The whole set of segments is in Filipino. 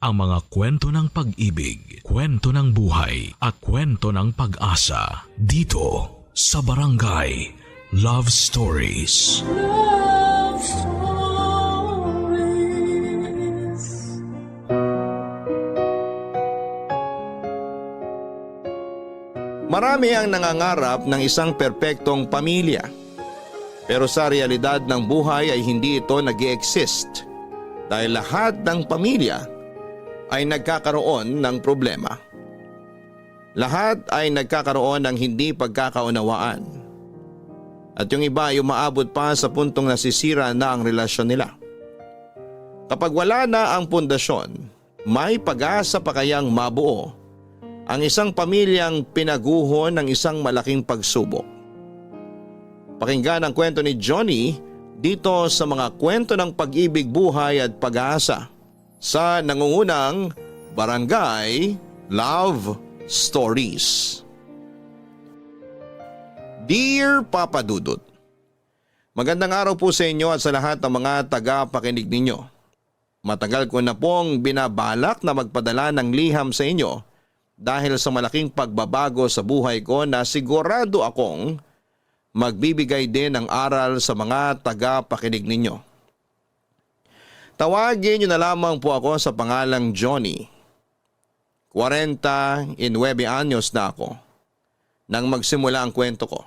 ang mga kwento ng pag-ibig, kwento ng buhay at kwento ng pag-asa dito sa Barangay Love Stories. Love Stories. Marami ang nangangarap ng isang perpektong pamilya. Pero sa realidad ng buhay ay hindi ito nag-i-exist dahil lahat ng pamilya ay nagkakaroon ng problema. Lahat ay nagkakaroon ng hindi pagkakaunawaan. At yung iba ay umaabot pa sa puntong nasisira na ang relasyon nila. Kapag wala na ang pundasyon, may pag-asa pa kayang mabuo ang isang pamilyang pinaguho ng isang malaking pagsubok. Pakinggan ang kwento ni Johnny dito sa mga kwento ng pag-ibig, buhay at pag-asa sa nangungunang Barangay Love Stories. Dear Papa Dudut, magandang araw po sa inyo at sa lahat ng mga taga-pakinig ninyo. Matagal ko na pong binabalak na magpadala ng liham sa inyo dahil sa malaking pagbabago sa buhay ko na sigurado akong magbibigay din ng aral sa mga taga-pakinig ninyo. Tawagin niyo na lamang po ako sa pangalang Johnny. 49 anyos na ako nang magsimula ang kwento ko.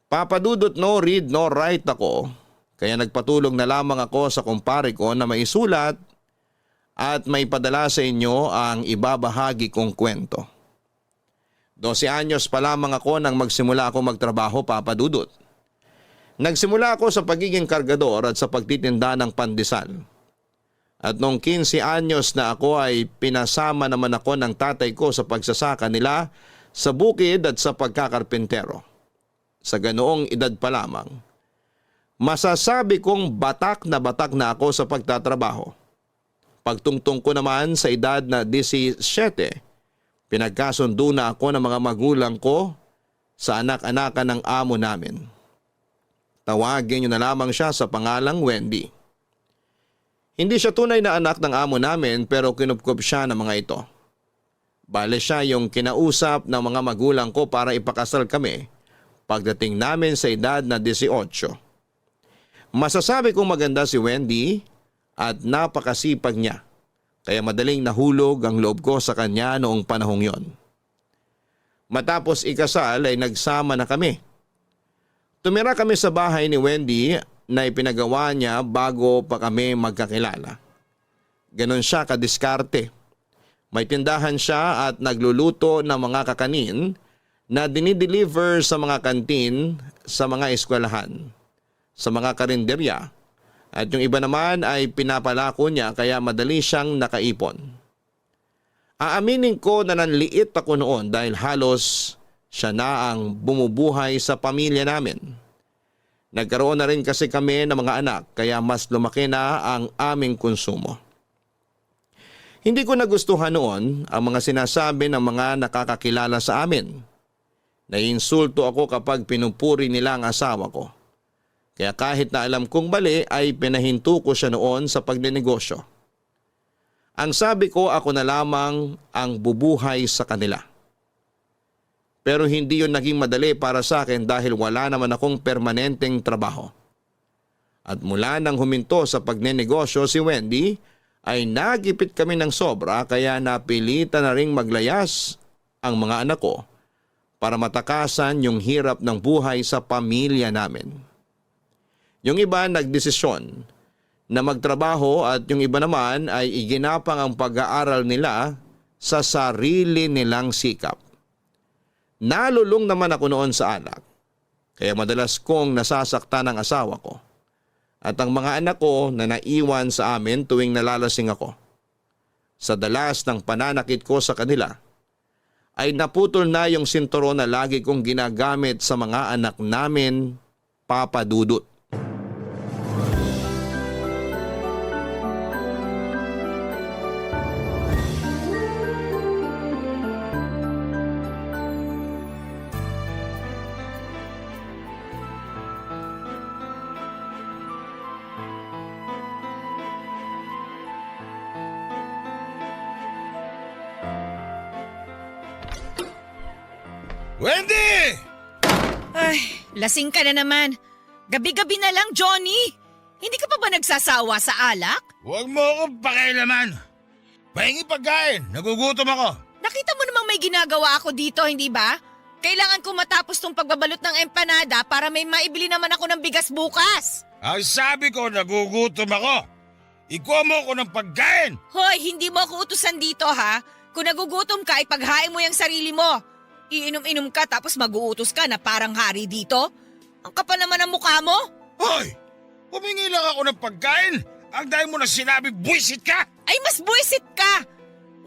Papadudot, no read no write ako, kaya nagpatulong na lamang ako sa kumpare ko na maisulat at may padala sa inyo ang ibabahagi kong kwento. 12 anyos pa lamang ako nang magsimula ako magtrabaho, Papadudot. Nagsimula ako sa pagiging kargador at sa pagtitinda ng pandesal. At noong 15 anyos na ako ay pinasama naman ako ng tatay ko sa pagsasaka nila sa bukid at sa pagkakarpentero. Sa ganoong edad pa lamang, masasabi kong batak na ako sa pagtatrabaho. Pagtungtong ko naman sa edad na 17, pinagkasundo na ako ng mga magulang ko sa anak-anakan ng amo namin. Tawagin niyo na lamang siya sa pangalang Wendy. Hindi siya tunay na anak ng amo namin pero kinupkup siya ng mga ito. Bale siya yung kinausap ng mga magulang ko para ipakasal kami pagdating namin sa edad na 18. Masasabi kong maganda si Wendy at napakasipag niya, kaya madaling nahulog ang loob ko sa kanya noong panahong yon. Matapos ikasal ay nagsama na kami. Tumira kami sa bahay ni Wendy na ipinagawa niya bago pa kami magkakilala. Ganon siya kadiskarte. May tindahan siya at nagluluto ng mga kakanin na dinideliver sa mga kantin sa mga eskwelahan, sa mga karinderya, at yung iba naman ay pinapalako niya kaya madali siyang nakaipon. Aaminin ko na nanliit ako noon dahil halos siya na ang bumubuhay sa pamilya namin. Nagkaroon na rin kasi kami ng mga anak kaya mas lumaki na ang aming konsumo. Hindi ko nagustuhan noon ang mga sinasabi ng mga nakakakilala sa amin. Naiinsulto ako kapag pinupuri nila ang asawa ko. Kaya kahit na alam kong mali ay pinahinto ko siya noon sa pagnenegosyo. Ang sabi ko, ako na lamang ang bubuhay sa kanila. Pero hindi yun naging madali para sa akin dahil wala naman akong permanenteng trabaho. At mula nang huminto sa pagnenegosyo si Wendy ay nagipit kami ng sobra kaya napilitan na ring maglayas ang mga anak ko para matakasan yung hirap ng buhay sa pamilya namin. Yung iba nagdesisyon na magtrabaho at yung iba naman ay iginapang ang pag-aaral nila sa sarili nilang sikap. Nalulung naman ako noon sa anak, kaya madalas kong nasasaktan ang asawa ko at ang mga anak ko na naiwan sa amin tuwing nalalasing ako. Sa dalas ng pananakit ko sa kanila, ay naputol na yung sinturon na lagi kong ginagamit sa mga anak namin, Papa Dudut. Wendy! Ay, lasing ka na naman. Gabi-gabi na lang, Johnny. Hindi ka pa ba nagsasawa sa alak? Huwag mo akong pakialaman. Pahingi pagkain, nagugutom ako. Nakita mo namang may ginagawa ako dito, hindi ba? Kailangan ko matapos tong pagbabalot ng empanada para may maibili naman ako ng bigas bukas. Ang sabi ko, nagugutom ako. Ikuha mo ako ng pagkain. Hoy, hindi mo ako utusan dito ha. Kung nagugutom ka, ipaghain mo yung sarili mo. Iinom-inom ka tapos mag-uutos ka na parang hari dito. Ang kapal naman ang mukha mo. Hoy! Humingi lang ako ng pagkain. Ang dahil mo na sinabi, buwisit ka! Ay, mas buwisit ka!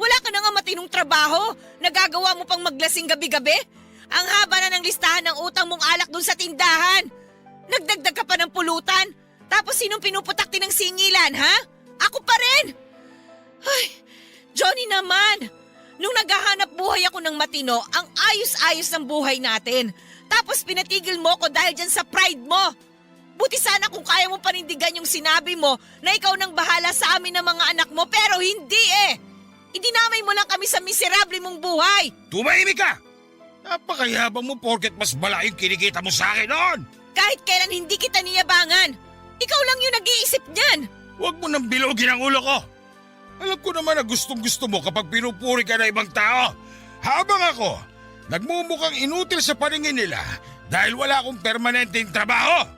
Wala ka na nga matinong trabaho. Nagagawa mo pang maglasing gabi-gabi? Ang haba na ng listahan ng utang mong alak dun sa tindahan. Nagdagdag ka pa ng pulutan. Tapos sinong pinuputakti ng singilan, ha? Ako pa rin! Ay, Johnny naman! Nung naghahanap buhay ako ng matino, ang ayos-ayos ng buhay natin. Tapos pinatigil mo ko dahil dyan sa pride mo. Buti sana kung kaya mo panindigan yung sinabi mo na ikaw nang bahala sa amin ng mga anak mo, pero hindi eh! Idinamay mo lang kami sa miserable mong buhay! Tumahimik ka! Napakayabang mo porket mas malaki yung kinikita mo sa akin noon! Kahit kailan hindi kita niyabangan, ikaw lang yung nag-iisip niyan! Huwag mo nang bilogin ang ulo ko! Alam ko naman na gustong-gusto mo kapag pinupuri ka na ibang tao. Habang ako, nagmumukhang inutil sa paningin nila dahil wala akong permanenteng trabaho.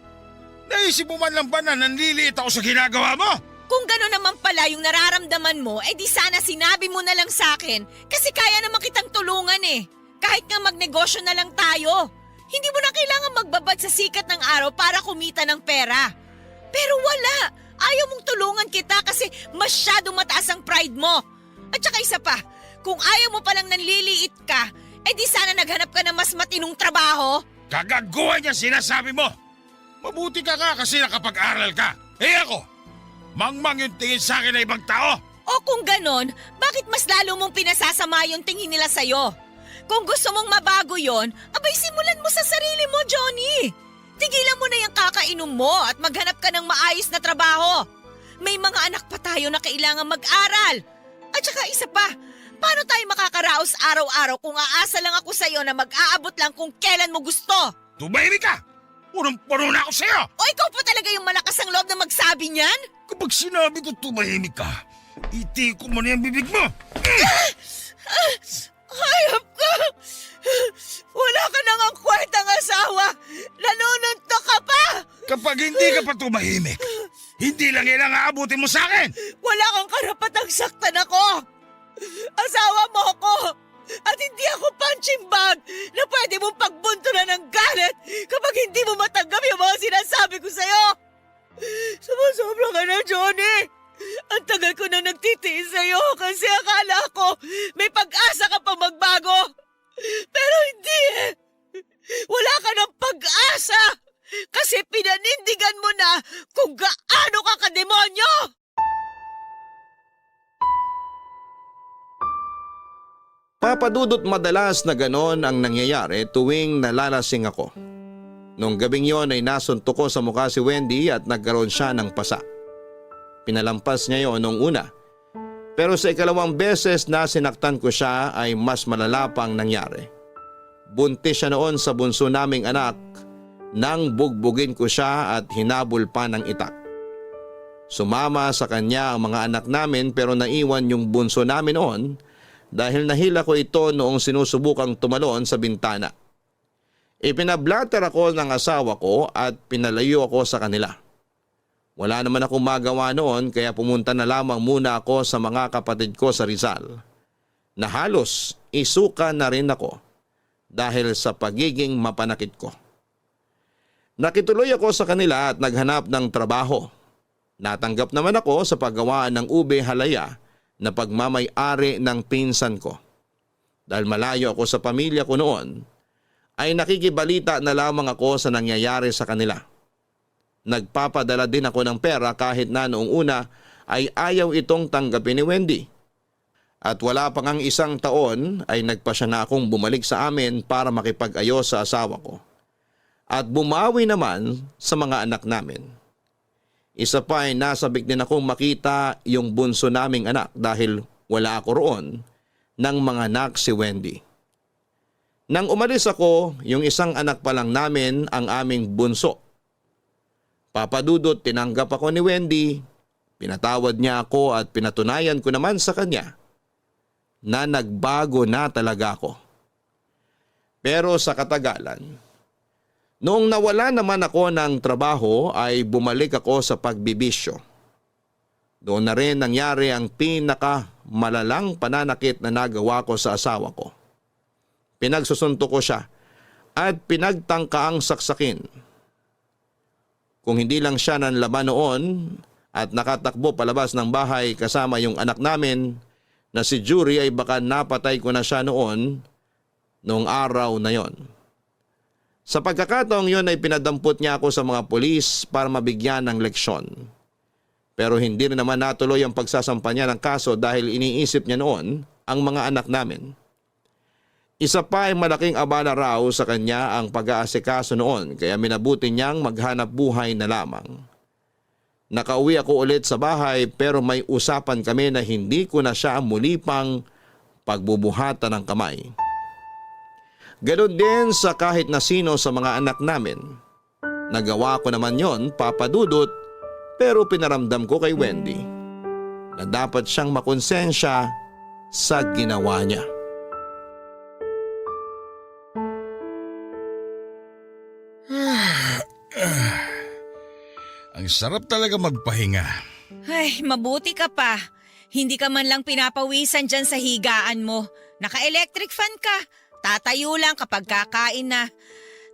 Naisip mo man lang ba na nanliliit ako sa ginagawa mo? Kung gano'n naman pala yung nararamdaman mo, di sana sinabi mo na lang sa akin kasi kaya naman kitang tulungan eh. Kahit nga magnegosyo na lang tayo. Hindi mo na kailangan magbabad sa sikat ng araw para kumita ng pera. Pero wala. Ayaw mong tulungan kita kasi masyadong mataas ang pride mo. At saka isa pa, kung ayaw mo palang nanliliit ka, di sana naghanap ka ng mas matinong trabaho. Kagaguhan niya sinasabi mo. Mabuti ka kasi nakapag-aral ka. Ako, mangmang yung tingin sa akin na ibang tao. O kung ganon, bakit mas lalo mong pinasasama yung tingin nila sa'yo? Kung gusto mong mabago yon, abay simulan mo sa sarili mo, Johnny. Tigilan mo na yung kakainom mo at maghanap ka ng maayos na trabaho. May mga anak pa tayo na kailangan mag-aral. At saka isa pa, paano tayo makakaraos araw-araw kung aasa lang ako sa'yo na mag-aabot lang kung kailan mo gusto? Tumahimik ka! Punong-puno na ako sa'yo! O ikaw pa talaga yung malakas ang loob na magsabi niyan? Kapag sinabi ko tumahimik ka, iti ko mo na yung bibig mo! Hayop ka! Wala ka nang ang kwartang asawa! Nanununtok ka pa! Kapag hindi ka pa tumahimik, hindi lang yan ang aabutin mo sa akin! Wala kang karapatang saktan ako! Asawa mo ako! At hindi ako punching bag na pwede mong pagbuntunan ng galit kapag hindi mo matanggap yung mga sinasabi ko sa'yo! Sumusobra ka na, Johnny! Ang tagal ko na nagtitiis sa'yo kasi akala ko may pag-asa ka pa magbago! Pero hindi eh! Wala ka ng pag-asa! Kasi pinanindigan mo na kung gaano ka kademonyo! Papadudot madalas na ganon ang nangyayari tuwing nalalasing ako. Nung gabing yon ay nasuntok ko sa mukha si Wendy at nagkaroon siya ng pasa. Pinalampas niya yon nung una. Pero sa ikalawang beses na sinaktan ko siya ay mas malala pang nangyari. Buntis siya noon sa bunso naming anak nang bugbugin ko siya at hinabol pa ng itak. Sumama sa kanya ang mga anak namin pero naiwan yung bunso namin noon dahil nahila ko ito noong sinusubukang tumalon sa bintana. Ipinablatter ako ng asawa ko at pinalayo ako sa kanila. Wala naman akong magawa noon kaya pumunta na lamang muna ako sa mga kapatid ko sa Rizal. Na halos isuka na rin ako dahil sa pagiging mapanakit ko. Nakituloy ako sa kanila at naghanap ng trabaho. Natanggap naman ako sa paggawaan ng ube halaya na pagmamay-ari ng pinsan ko. Dahil malayo ako sa pamilya ko noon, ay nakikibalita na lamang ako sa nangyayari sa kanila. Nagpapadala din ako ng pera kahit na noong una ay ayaw itong tanggapin ni Wendy. At wala pang ang isang taon ay nagpasya na akong bumalik sa amin para makipag-ayos sa asawa ko. At bumawi naman sa mga anak namin. Isa pa ay nasabik din akong makita yung bunso naming anak dahil wala ako roon nang mga anak si Wendy. Nang umalis ako, yung isang anak pa lang namin ang aming bunso. Papadudot, tinanggap ako ni Wendy, pinatawad niya ako at pinatunayan ko naman sa kanya na nagbago na talaga ako. Pero sa katagalan, noong nawala naman ako ng trabaho ay bumalik ako sa pagbibisyo. Doon na rin nangyari ang pinakamalalang pananakit na nagawa ko sa asawa ko. Pinagsusunto ko siya at pinagtangkaang saksakin. Kung hindi lang siya nanlaban noon at nakatakbo palabas ng bahay kasama yung anak namin na si Jury ay baka napatay ko na siya noong araw na yon. Sa pagkakataong yon ay pinadampot niya ako sa mga pulis para mabigyan ng leksyon. Pero hindi rin naman natuloy ang pagsasampa niya ng kaso dahil iniisip niya noon ang mga anak namin. Isa pa ay malaking abala raw sa kanya ang pag-aasikaso noon kaya minabuti niyang maghanap buhay na lamang. Nakauwi ako ulit sa bahay pero may usapan kami na hindi ko na siya muli pang pagbubuhatan ng kamay. Ganon din sa kahit na sino sa mga anak namin. Nagawa ko naman yon, Papa Dudut, pero pinaramdam ko kay Wendy na dapat siyang makonsensya sa ginawa niya. Ang sarap talaga magpahinga. Ay, mabuti ka pa. Hindi ka man lang pinapawisan dyan sa higaan mo. Naka-electric fan ka. Tatayo lang kapag kakain na.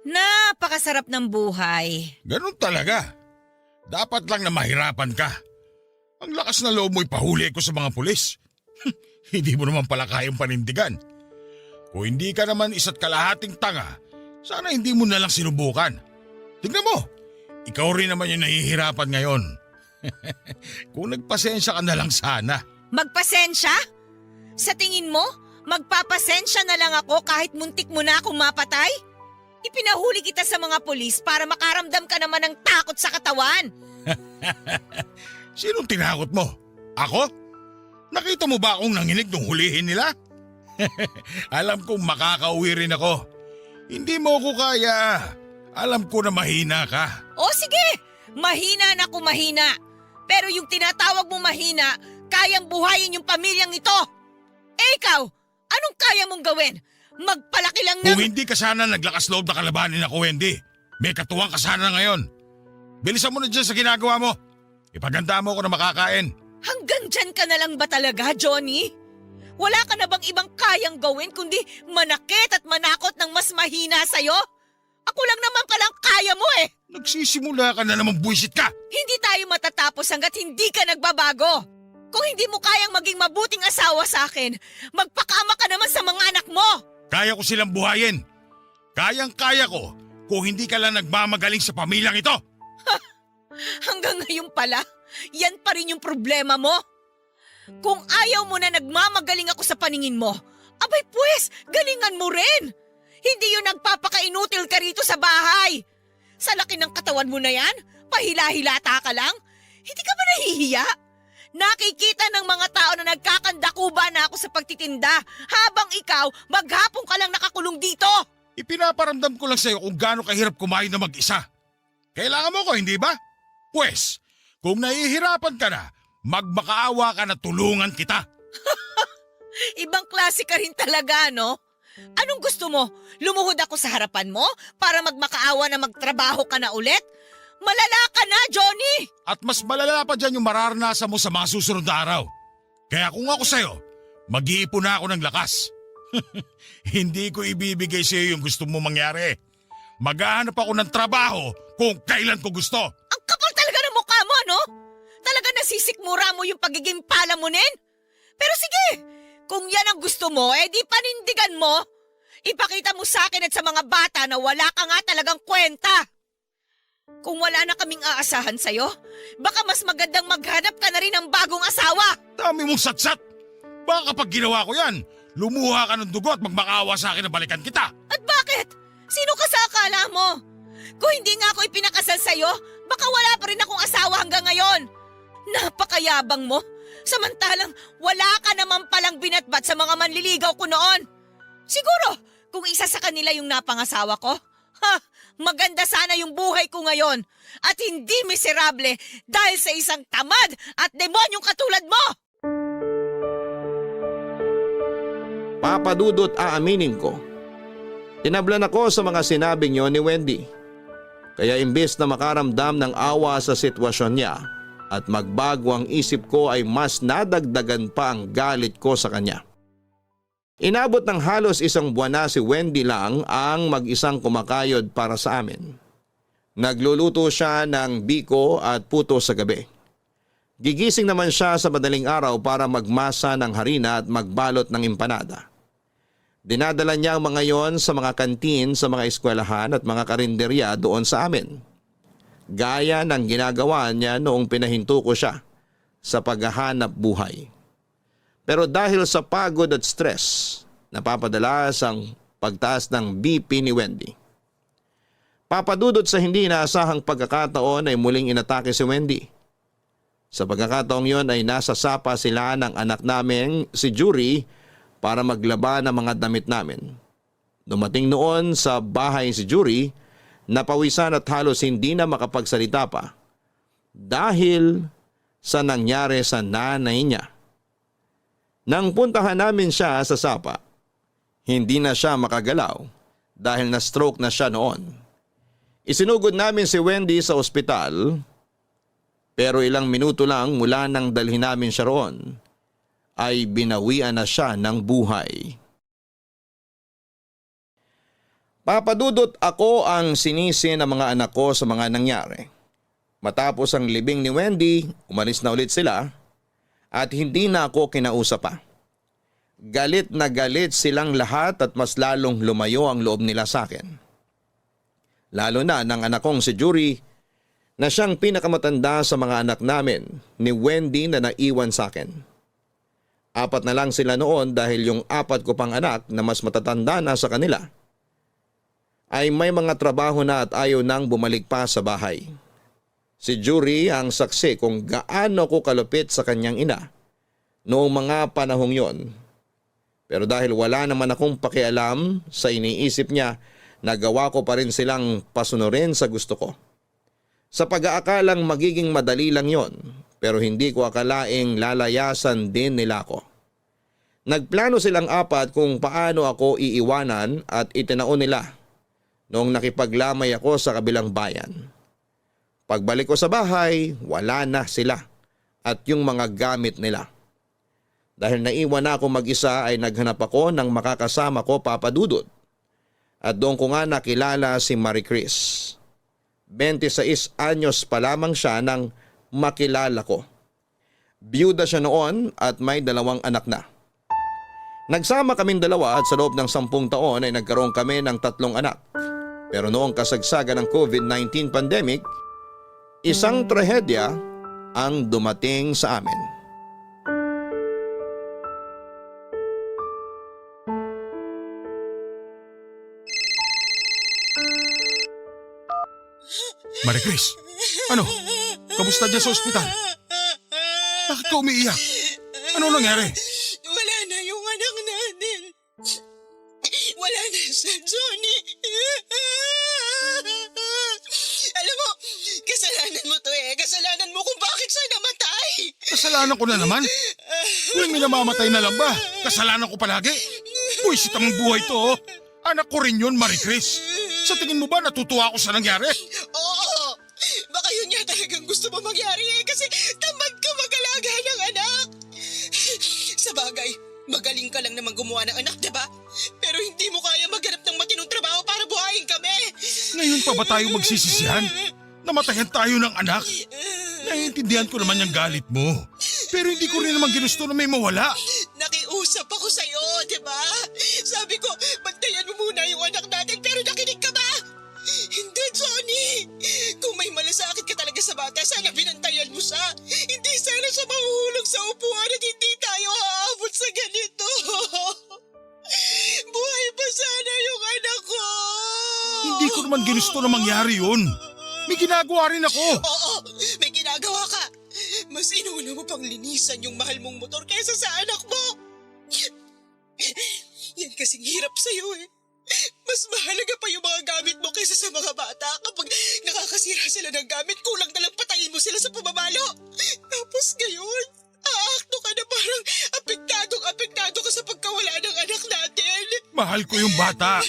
Napakasarap ng buhay. Ganun talaga. Dapat lang na mahirapan ka. Ang lakas na loob mo ipahuli ko sa mga pulis. Hindi mo naman pala kayang panindigan. Kung hindi ka naman isa't kalahating tanga, sana hindi mo na lang sinubukan. Tignan mo, ikaw rin naman yung nahihirapan ngayon. Kung nagpasensya ka na lang sana. Magpasensya? Sa tingin mo, magpapasensya na lang ako kahit muntik mo na akong mapatay? Ipinahuli kita sa mga pulis para makaramdam ka naman ng takot sa katawan. Sinong tinakot mo? Ako? Nakita mo ba akong nanginig nung hulihin nila? Alam kong makakauwi rin ako. Hindi mo ko kaya. Alam ko na mahina ka. O sige, mahina na kung mahina. Pero yung tinatawag mo mahina, kayang buhayin yung pamilyang ito. Eh ikaw, anong kaya mong gawin? Magpalaki lang ng... Kung hindi ka sana naglakas loob na kalabanin ako, Wendy, may katuwang ka sana ngayon. Bilisan mo na dyan sa ginagawa mo. Ipaganda mo ako na makakain. Hanggang dyan ka na lang ba talaga, Johnny? Wala ka na bang ibang kayang gawin kundi manakit at manakot ng mas mahina sa'yo? Ako lang naman palang kaya mo eh. Nagsisimula ka na naman, buwisit ka. Hindi tayo matatapos hanggat hindi ka nagbabago. Kung hindi mo kayang maging mabuting asawa sa akin, magpakama ka naman sa mga anak mo. Kaya ko silang buhayin. Kayang-kaya ko kung hindi ka lang nagmamagaling sa pamilyang ito. Hanggang ngayon pala, yan pa rin yung problema mo. Kung ayaw mo na nagmamagaling ako sa paningin mo, abay pues, galingan mo rin. Hindi yun nagpapakainutil ka rito sa bahay. Sa laki ng katawan mo na yan, pahila-hilata ka lang. Hindi ka ba nahihiya? Nakikita ng mga tao na nagkakandakuba na ako sa pagtitinda habang ikaw maghapon ka lang nakakulong dito. Ipinaparamdam ko lang sa'yo kung gaano kahirap kumain na mag-isa. Kailangan mo ko, hindi ba? Pwes, kung nahihirapan ka na, magmakaawa ka na tulungan kita. Ibang klase ka rin talaga, no? Anong gusto mo? Lumuhod ako sa harapan mo para magmakaawa na magtrabaho ka na ulit? Malala ka na, Johnny! At mas malala pa dyan yung mararanasan mo sa mga susunod na araw. Kaya kung ako sa'yo, mag-iipon na ako ng lakas. Hindi ko ibibigay sa'yo yung gusto mo mangyari. Maghahanap ako ng trabaho kung kailan ko gusto. Ang kapal talaga ng mukha mo, no? Talaga nasisikmura mo yung pagiging palamunin? Pero sige, kung yan ang gusto mo, di panindigan mo. Ipakita mo sa akin at sa mga bata na wala ka nga talagang kwenta. Kung wala na kaming aasahan sa'yo, baka mas magandang maghanap ka na rin ng bagong asawa. Dami mong satsat. Baka kapag ginawa ko yan, lumuha ka ng dugo at magmakaawa sa akin na balikan kita. At bakit? Sino ka sa akala mo? Kung hindi nga ako ipinakasal sa'yo, baka wala pa rin akong asawa hanggang ngayon. Napakayabang mo. Samantalang wala ka naman palang binatbat sa mga manliligaw ko noon. Siguro, kung isa sa kanila yung napangasawa ko? Ha! Maganda sana yung buhay ko ngayon at hindi miserable dahil sa isang tamad at demonyong katulad mo! Papa Dudut, aaminin ko. Tinablan ako sa mga sinabing yon ni Wendy. Kaya imbes na makaramdam ng awa sa sitwasyon niya at magbago ang isip ko ay mas nadagdagan pa ang galit ko sa kanya. Inabot ng halos isang buwan na si Wendy lang ang mag-isang kumakayod para sa amin. Nagluluto siya ng biko at puto sa gabi. Gigising naman siya sa madaling araw para magmasa ng harina at magbalot ng empanada. Dinadala niya ang mga yon sa mga kantin sa mga eskwelahan at mga karinderya doon sa amin. Gaya ng ginagawa niya noong pinahinto ko siya sa paghahanap buhay. Pero dahil sa pagod at stress, napapadalas ang pagtaas ng BP ni Wendy. Papadudot sa hindi inaasahang pagkakataon ay muling inatake si Wendy. Sa pagkakataong yon ay nasa sapa sila ng anak namin si Jury para maglaba ng mga damit namin. Dumating noon sa bahay si Jury, napawisan at halos hindi na makapagsalita pa dahil sa nangyari sa nanay niya. Nang puntahan namin siya sa sapa, hindi na siya makagalaw dahil na-stroke na siya noon. Isinugod namin si Wendy sa ospital pero ilang minuto lang mula nang dalhin namin siya roon ay binawian na siya ng buhay. Papadudot, ako ang sinisi ng mga anak ko sa mga nangyari. Matapos ang libing ni Wendy, umalis na ulit sila at hindi na ako kinausap pa. Galit na galit silang lahat at mas lalong lumayo ang loob nila sa akin. Lalo na ng anak kong si Jury na siyang pinakamatanda sa mga anak namin ni Wendy na naiwan sa akin. 4 na lang sila noon dahil yung 4 ko pang anak na mas matatanda na sa kanila ay may mga trabaho na at ayaw nang bumalik pa sa bahay. Si Jury ang saksi kung gaano ko kalupit sa kanyang ina noong mga panahong yon. Pero dahil wala naman akong pakialam sa iniisip niya, nagawa ko pa rin silang pasunurin sa gusto ko. Sa pag-aakalang magiging madali lang yon, pero hindi ko akalaing lalayasan din nila ako. Nagplano silang 4 kung paano ako iiwanan at itinaon nila noong nakipaglamay ako sa kabilang bayan. Pagbalik ko sa bahay, wala na sila at yung mga gamit nila. Dahil naiwan na ako mag-isa ay naghanap ako ng makakasama ko, Papadudot. At doon ko nga nakilala si Marie Chris. 26 anyos pa lamang siya nang makilala ko. Biyuda siya noon at may 2 anak na. Nagsama kaming 2 at sa loob ng 10 taon ay nagkaroon kami ng 3 anak. Pero noong kasagsagan ng COVID-19 pandemic, isang trahedya ang dumating sa amin. Marie Chris, ano? Kamusta dyan sa ospital? Bakit ka umiiyak? Ano nangyari? Wala na yung anak natin. Wala na si Johnny. Alam mo, kasalanan mo to eh. Kasalanan mo kung bakit siya namatay. Kasalanan ko na naman. Kung may namamatay na lang ba? Kasalanan ko palagi. Buisit ang buhay to. Oh. Anak ko rin yun, Marie Chris. Sa tingin mo ba natutuwa ako sa nangyari? Oo. Baka yun nga talagang gusto mo mangyari eh. Kasi tamad ka mag-alaga ng anak. Sa bagay, magaling ka lang naman gumawa ng anak, diba? Pero hindi mo kaya maghanap ng matinong trabaho para buhayin kami. Ngayon pa ba tayo magsisisihan? Namatayan tayo ng anak. Naiintindihan ko naman yung galit mo. Pero hindi ko rin naman ginusto na may mawala. Nakiusap ako sa'yo, diba? Sabi ko, bantayan mo muna yung anak natin pero nakinig ka ba? Hindi, Johnny. Kung may malasakit ka talaga sa bata, sana binantayan mo siya. Hindi sana siya mahuhulog sa upuan at hindi tayo haabot sa ganito. Buhay pa sana yung anak ko. Hindi ko naman ginusto na mangyari yun. May ginagawa rin ako. Oo, may ginagawa ka. Mas inuna mo pang linisan yung mahal mong motor kaysa sa anak mo. Yan kasing hirap sa'yo eh. Mas mahalaga pa yung mga gamit mo kaysa sa mga bata. Kapag nakakasira sila ng gamit, kulang na lang patayin mo sila sa pamamalo. Tapos ngayon, aakto ka na parang apektado ka sa pagkawala ng anak natin. Mahal ko yung bata.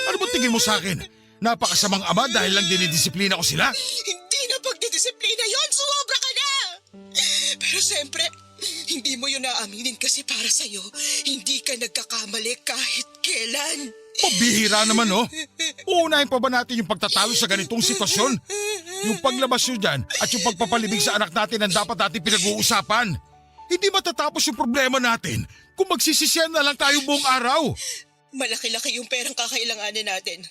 Ano ba tingin mo sa akin? Napakasamang ama dahil lang dinidisiplina ko sila? Hindi na pagdidisiplina yon, sumobra ka na! Pero siyempre, hindi mo yun naaminin kasi para sa'yo, hindi ka nagkakamali kahit kailan. Pabihira naman, oh. Uunahin pa ba natin yung pagtatalo sa ganitong sitwasyon? Yung paglabas nyo dyan at yung pagpapalibig sa anak natin ang dapat natin pinag-uusapan. Hindi matatapos yung problema natin kung magsisisiyan na lang tayo buong araw. Malaki-laki yung perang kakailanganin natin.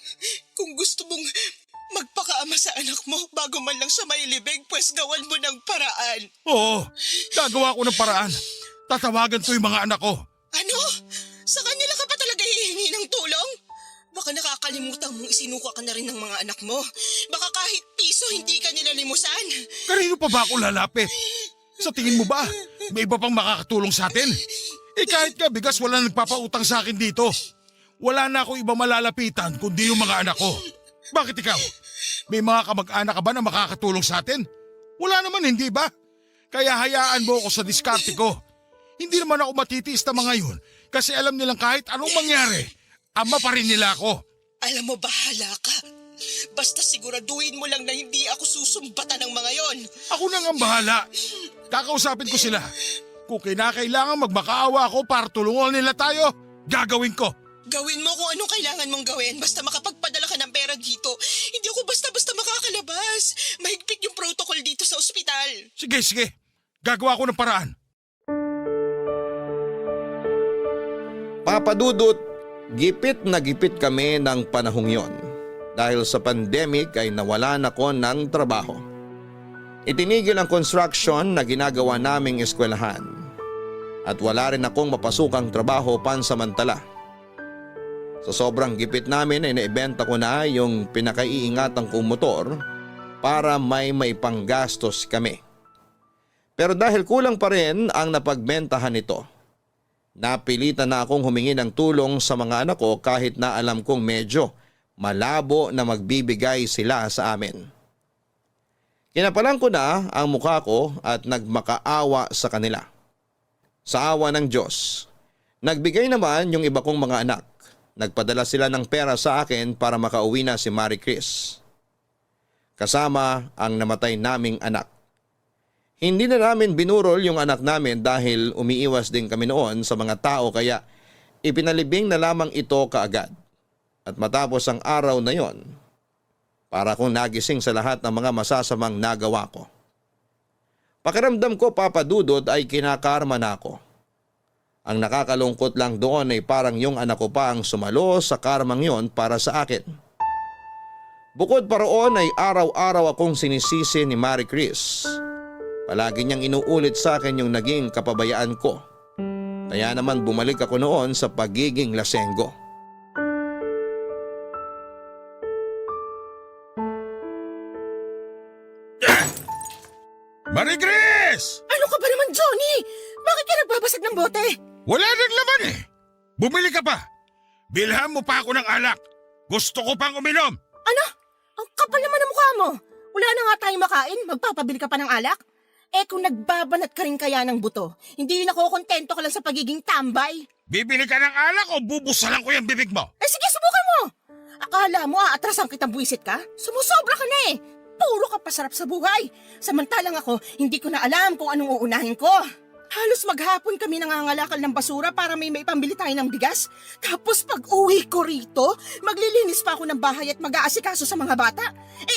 Kung gusto mong magpakaama sa anak mo bago man lang siya mailibig, pues gawan mo ng paraan. Oo, gagawa ko ng paraan. Tatawagan ko yung mga anak ko. Ano? Sa kanila ka pa talaga hihingi ng tulong? Baka nakakalimutan mong isinuka ka na rin ng mga anak mo. Baka kahit piso hindi ka nila limusan. Kanino pa ba ako lalapit? Sa tingin mo ba, may iba pang makakatulong sa atin? Kahit nga bigas wala nagpapautang sa akin dito. Wala na akong iba malalapitan kundi yung mga anak ko. Bakit ikaw? May mga kamag-anak ka ba na makakatulong sa atin? Wala naman, hindi ba? Kaya hayaan mo ako sa diskarte ko. Hindi naman ako matitiis na mga yun kasi alam nilang kahit anong mangyari, ama pa rin nila ako. Alam mo, bahala ka. Basta siguraduhin mo lang na hindi ako susumbatan ng mga yon. Ako na nga ang bahala. Kakausapin ko sila. Kung kinakailangan magmakaawa ako para tulungan nila tayo, gagawin ko. Gawin mo kung anong kailangan mong gawin basta makapagpadala ka ng pera dito. Hindi ako basta-basta makakalabas. Mahigpit yung protocol dito sa ospital. Sige. Gagawa ko ng paraan. Papa Dudut, gipit na gipit kami ng panahong yon. Dahil sa pandemic ay nawalan ako ng trabaho. Itinigil ang construction na ginagawa naming eskwelahan. At wala rin akong mapasukang trabaho pansamantala. Sa sobrang gipit namin ay naibenta ko na yung pinakaiingatan kong motor para may panggastos kami. Pero dahil kulang pa rin ang napagbentahan nito, napilitan na akong humingi ng tulong sa mga anak ko kahit na alam kong medyo malabo na magbibigay sila sa amin. Kinapalan ko na ang mukha ko at nagmakaawa sa kanila. Sa awa ng Diyos, nagbigay naman yung iba kong mga anak. Nagpadala sila ng pera sa akin para makauwi na si Marie Chris. Kasama ang namatay naming anak. Hindi na namin binurol yung anak namin dahil umiiwas din kami noon sa mga tao kaya ipinalibing na lamang ito kaagad. At matapos ang araw na yon, para akong nagising sa lahat ng mga masasamang nagawa ko. Pakiramdam ko, Papa Dudut, ay kinakarma na ako. Ang nakakalungkot lang doon ay parang yung anak ko pa ang sumalo sa karmang yon para sa akin. Bukod pa roon ay araw-araw akong sinisisi ni Marie Chris. Palagi niyang inuulit sa akin yung naging kapabayaan ko. Kaya naman bumalik ako noon sa pagiging lasenggo. Marie Chris! Ano ka ba naman, Johnny? Bakit ka nagbabasag ng bote? Wala nang laman eh. Bumili ka pa. Bilhan mo pa ako ng alak. Gusto ko pang uminom. Ano? Ang kapal naman ng mukha mo. Wala na nga tayong makain, magpapabili ka pa ng alak? Kung nagbabanat ka rin kaya ng buto, hindi rin ako kontento ka lang sa pagiging tambay. Bibili ka ng alak o bubusalan ko yung bibig mo? Sige, subukan mo. Akala mo atrasan kitang buwisit ka? Sumusobra ka na eh. Puro ka pasarap sa buhay. Samantalang ako, hindi ko na alam kung anong uunahin ko. Halos maghapon kami nangangalakal ng basura para may maipambili tayo ng bigas. Tapos pag uwi ko rito, maglilinis pa ako ng bahay at mag-aasikaso sa mga bata.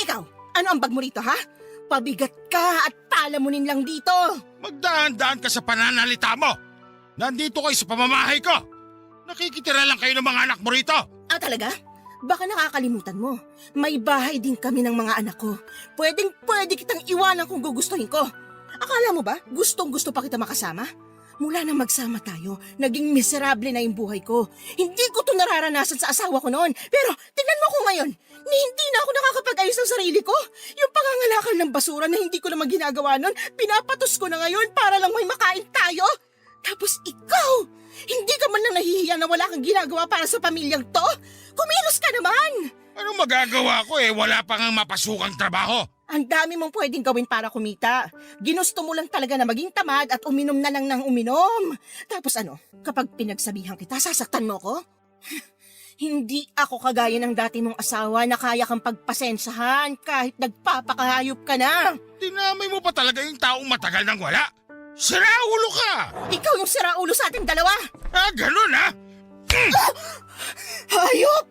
Ikaw, ano ang bag mo rito ha? Pabigat ka at palamunin lang dito. Magdaan-daan ka sa pananalita mo. Nandito kayo sa pamamahay ko. Nakikitira lang kayo ng mga anak mo rito. Talaga? Baka nakakalimutan mo. May bahay din kami ng mga anak ko. Pwede kitang iwanan kung gugustuhin ko. Akala mo ba gustong-gusto pa kita makasama? Mula nang magsama tayo, naging miserable na yung buhay ko. Hindi ko to nararanasan sa asawa ko noon. Pero tingnan mo ko ngayon, hindi na ako nakakapag-ayos ng sarili ko. Yung pangangalakal ng basura na hindi ko naman ginagawa noon, pinapatos ko na ngayon para lang may makain tayo. Tapos ikaw, hindi ka man lang nahihiya na wala kang ginagawa para sa pamilyang to? Kumilos ka naman! Anong magagawa ko wala pa nga mapasukang trabaho. Ang dami mong pwedeng gawin para kumita. Ginusto mo lang talaga na maging tamad at uminom na lang ng uminom. Tapos kapag pinagsabihan kita, sasaktan mo ko? Hindi ako kagaya ng dati mong asawa na kaya kang pagpasensahan kahit nagpapakahayop ka na. Dinamay mo pa talaga yung taong matagal nang wala. Siraulo ka! Ikaw yung siraulo sa ating dalawa. Ganun ha? Hayop!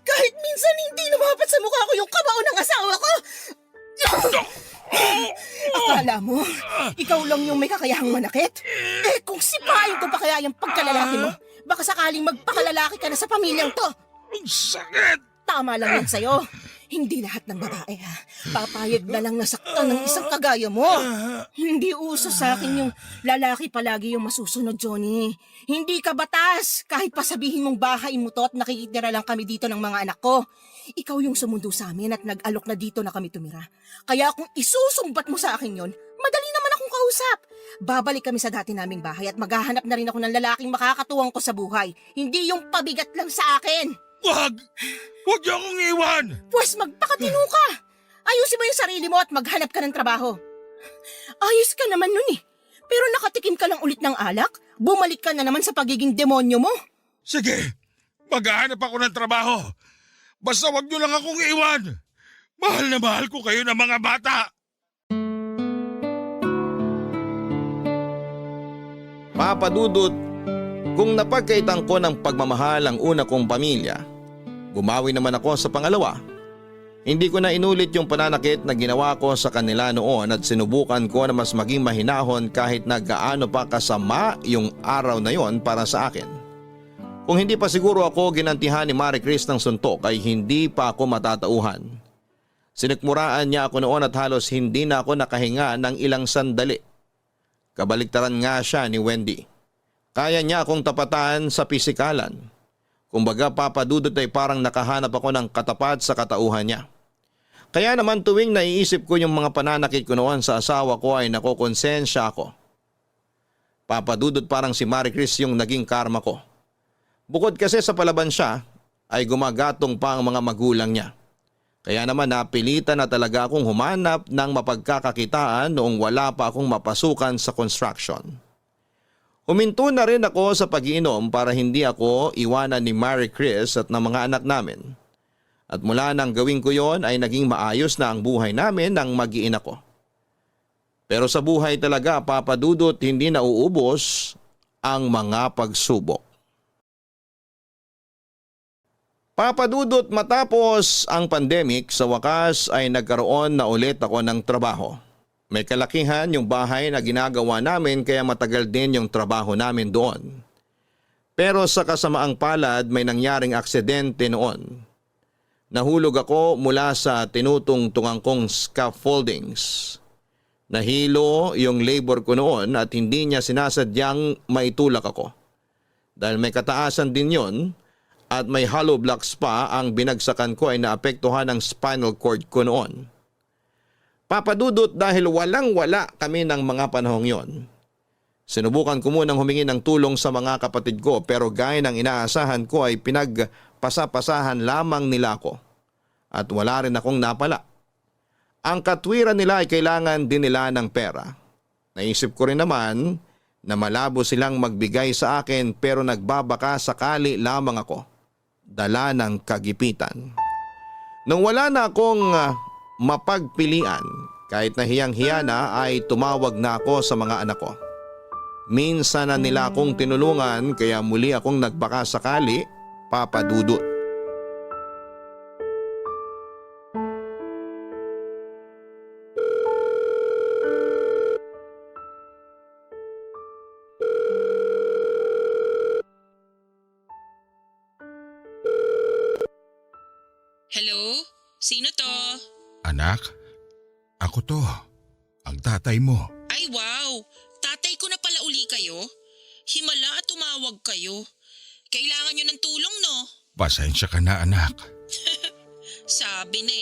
Kahit minsan hindi lumapat sa mukha ko yung kamao ng asawa ko. Akala mo, ikaw lang yung may kakayahang manakit? Kung sipain ko pa kaya yung pagkalalaki mo, baka sakaling magpakalalaki ka na sa pamilyang to. Ang sakit! Tama lang yan sa'yo. Hindi lahat ng babae papayag na lang nasaktan ng isang kagaya mo. Hindi uso sa akin yung lalaki palagi yung masusunod, Johnny. Hindi ka batas kahit pa sabihin mong bahay mo to at nakikitira lang kami dito ng mga anak ko. Ikaw yung sumundo sa amin at nag-alok na dito na kami tumira. Kaya kung isusumbat mo sa akin yon, madali naman akong kausap. Babalik kami sa dati naming bahay at maghahanap na rin ako ng lalaking makakatuwang ko sa buhay. Hindi yung pabigat lang sa akin. Wag! Huwag niyo akong iwan! Pues magpakatino ka. Ayusin mo yung sarili mo at maghanap ka ng trabaho. Ayos ka naman nun Pero nakatikim ka lang ulit ng alak, bumalik ka na naman sa pagiging demonyo mo. Sige, maghahanap ako ng trabaho. Basta wag niyo lang akong iwan. Mahal na mahal ko kayo ng mga bata. Papa Dudut, kung napagkaitan ko ng pagmamahal ang una kong pamilya, bumawi naman ako sa pangalawa. Hindi ko na inulit yung pananakit na ginawa ko sa kanila noon at sinubukan ko na mas maging mahinahon kahit na gaano pa kasama yung araw na yon para sa akin. Kung hindi pa siguro ako ginantihan ni Marie Chris ng suntok ay hindi pa ako matatauhan. Sinikmuraan niya ako noon at halos hindi na ako nakahinga ng ilang sandali. Kabaliktaran nga siya ni Wendy. Kaya niya akong tapatan sa pisikalan. Kumbaga Papa Dudut ay parang nakahanap ako ng katapat sa katauhan niya. Kaya naman tuwing naiisip ko yung mga pananakit ko noon sa asawa ko ay nakokonsensya ako. Papa Dudut, parang si Marie Chris yung naging karma ko. Bukod kasi sa palaban siya, ay gumagatong pa ang mga magulang niya. Kaya naman napilitan na talaga akong humanap ng mapagkakakitaan noong wala pa akong mapasukan sa construction. Huminto na rin ako sa pag-iinom para hindi ako iwanan ni Marie Chris at ng mga anak namin. At mula nang gawin ko yon ay naging maayos na ang buhay namin nang mag-iina ko. Pero sa buhay talaga, Papa Dudut, hindi nauubos ang mga pagsubok. Papa Dudut, matapos ang pandemic, sa wakas ay nagkaroon na ulit ako ng trabaho. May kalakihan yung bahay na ginagawa namin kaya matagal din yung trabaho namin doon. Pero sa kasamaang palad may nangyaring aksidente noon. Nahulog ako mula sa tinutungtungan kong scaffoldings. Nahilo yung labor ko noon at hindi niya sinasadyang maitulak ako. Dahil may kataasan din yon at may hollow blocks pa, ang binagsakan ko ay naapektuhan ang spinal cord ko noon. Papa Dudut, dahil walang-wala kami ng mga panahong yon. Sinubukan ko munang humingi ng tulong sa mga kapatid ko pero gaya ng inaasahan ko ay pinagpasapasahan lamang nila ako. At wala rin akong napala. Ang katwiran nila ay kailangan din nila ng pera. Naisip ko rin naman na malabo silang magbigay sa akin pero nagbabaka sakali lamang ako. Dala ng kagipitan. Nung wala na akong mapagpilian, kahit nahiyang-hiya na ay tumawag na ako sa mga anak ko. Minsan na nila akong tinulungan kaya muli akong nagbaka sakali, Papa Dudut. Hello? Sino to? Anak, ako to. Ang tatay mo. Ay wow! Tatay ko na pala uli kayo? Himala at tumawag kayo. Kailangan nyo ng tulong, no? Pasensya ka na, anak. Sabi na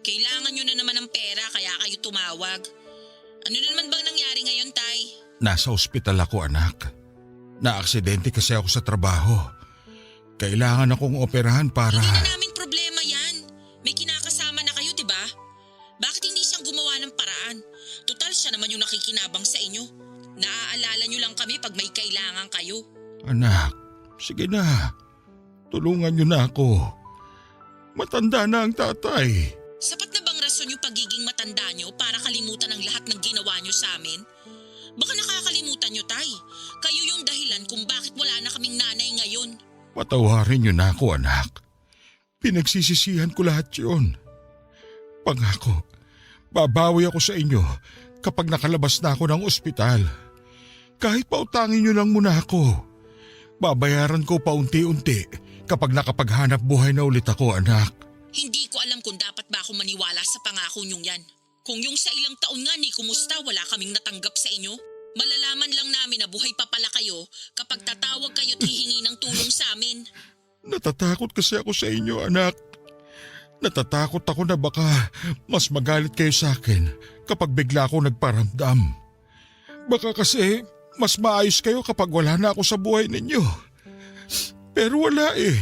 kailangan nyo na naman ng pera kaya kayo tumawag. Ano na naman bang nangyari ngayon, Tay? Nasa ospital ako, anak. Naaksidente kasi ako sa trabaho. kailangan akong operahan para... Hindi na namin problema yan. May kinakasama na kayo, di ba? Bakit hindi siyang gumawa ng paraan? Tutal siya naman yung nakikinabang sa inyo. Naaalala niyo lang kami pag may kailangan kayo. Anak, sige na. Tulungan niyo na ako. Matanda na ang tatay. Sapat na bang rason yung pagiging matanda niyo para kalimutan ang lahat ng ginawa niyo sa amin? Baka nakakalimutan niyo, Tay. Kayo yung dahilan kung bakit wala na kaming nanay ngayon. Patawarin niyo na ako, anak. Pinagsisisihan ko lahat yun. Pangako, babawi ako sa inyo kapag nakalabas na ako ng ospital. Kahit pautangin niyo lang muna ako. Babayaran ko paunti-unti kapag nakapaghanap buhay na ulit ako, anak. Hindi ko alam kung dapat ba ako maniwala sa pangako niyong yan. Kung yung sa ilang taon nga ni kumusta wala kaming natanggap sa inyo, malalaman lang namin na buhay pa pala kayo kapag tatawag kayo at hihingi ng tulong sa amin. Natatakot kasi ako sa inyo, anak. Natatakot ako na baka mas magalit kayo sa akin kapag bigla ako nagparamdam. Baka kasi mas maayos kayo kapag wala na ako sa buhay ninyo. Pero wala eh.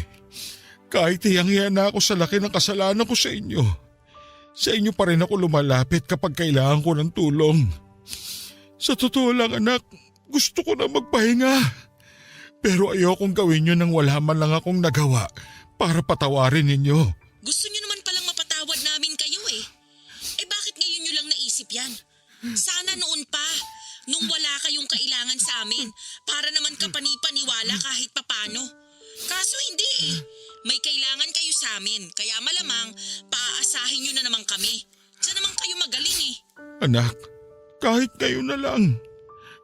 Kahit hiyang-hiya na ako sa laki ng kasalanan ko sa inyo. Sa inyo pa rin ako lumalapit kapag kailangan ko ng tulong. Sa totoo lang, anak, gusto ko na magpahinga. Pero ayokong gawin yun nang wala man lang akong nagawa para patawarin ninyo. Gusto niyo naman palang mapatawad namin kayo eh. Eh bakit ngayon niyo lang naisip yan? Sana noon pa, nung wala kayong kailangan sa amin, para naman kapani-paniwala kahit papano. Kaso hindi eh. May kailangan kayo sa amin, kaya malamang paaasahin niyo na naman kami. Diyan naman kayo magaling eh. Anak, kahit kayo na lang.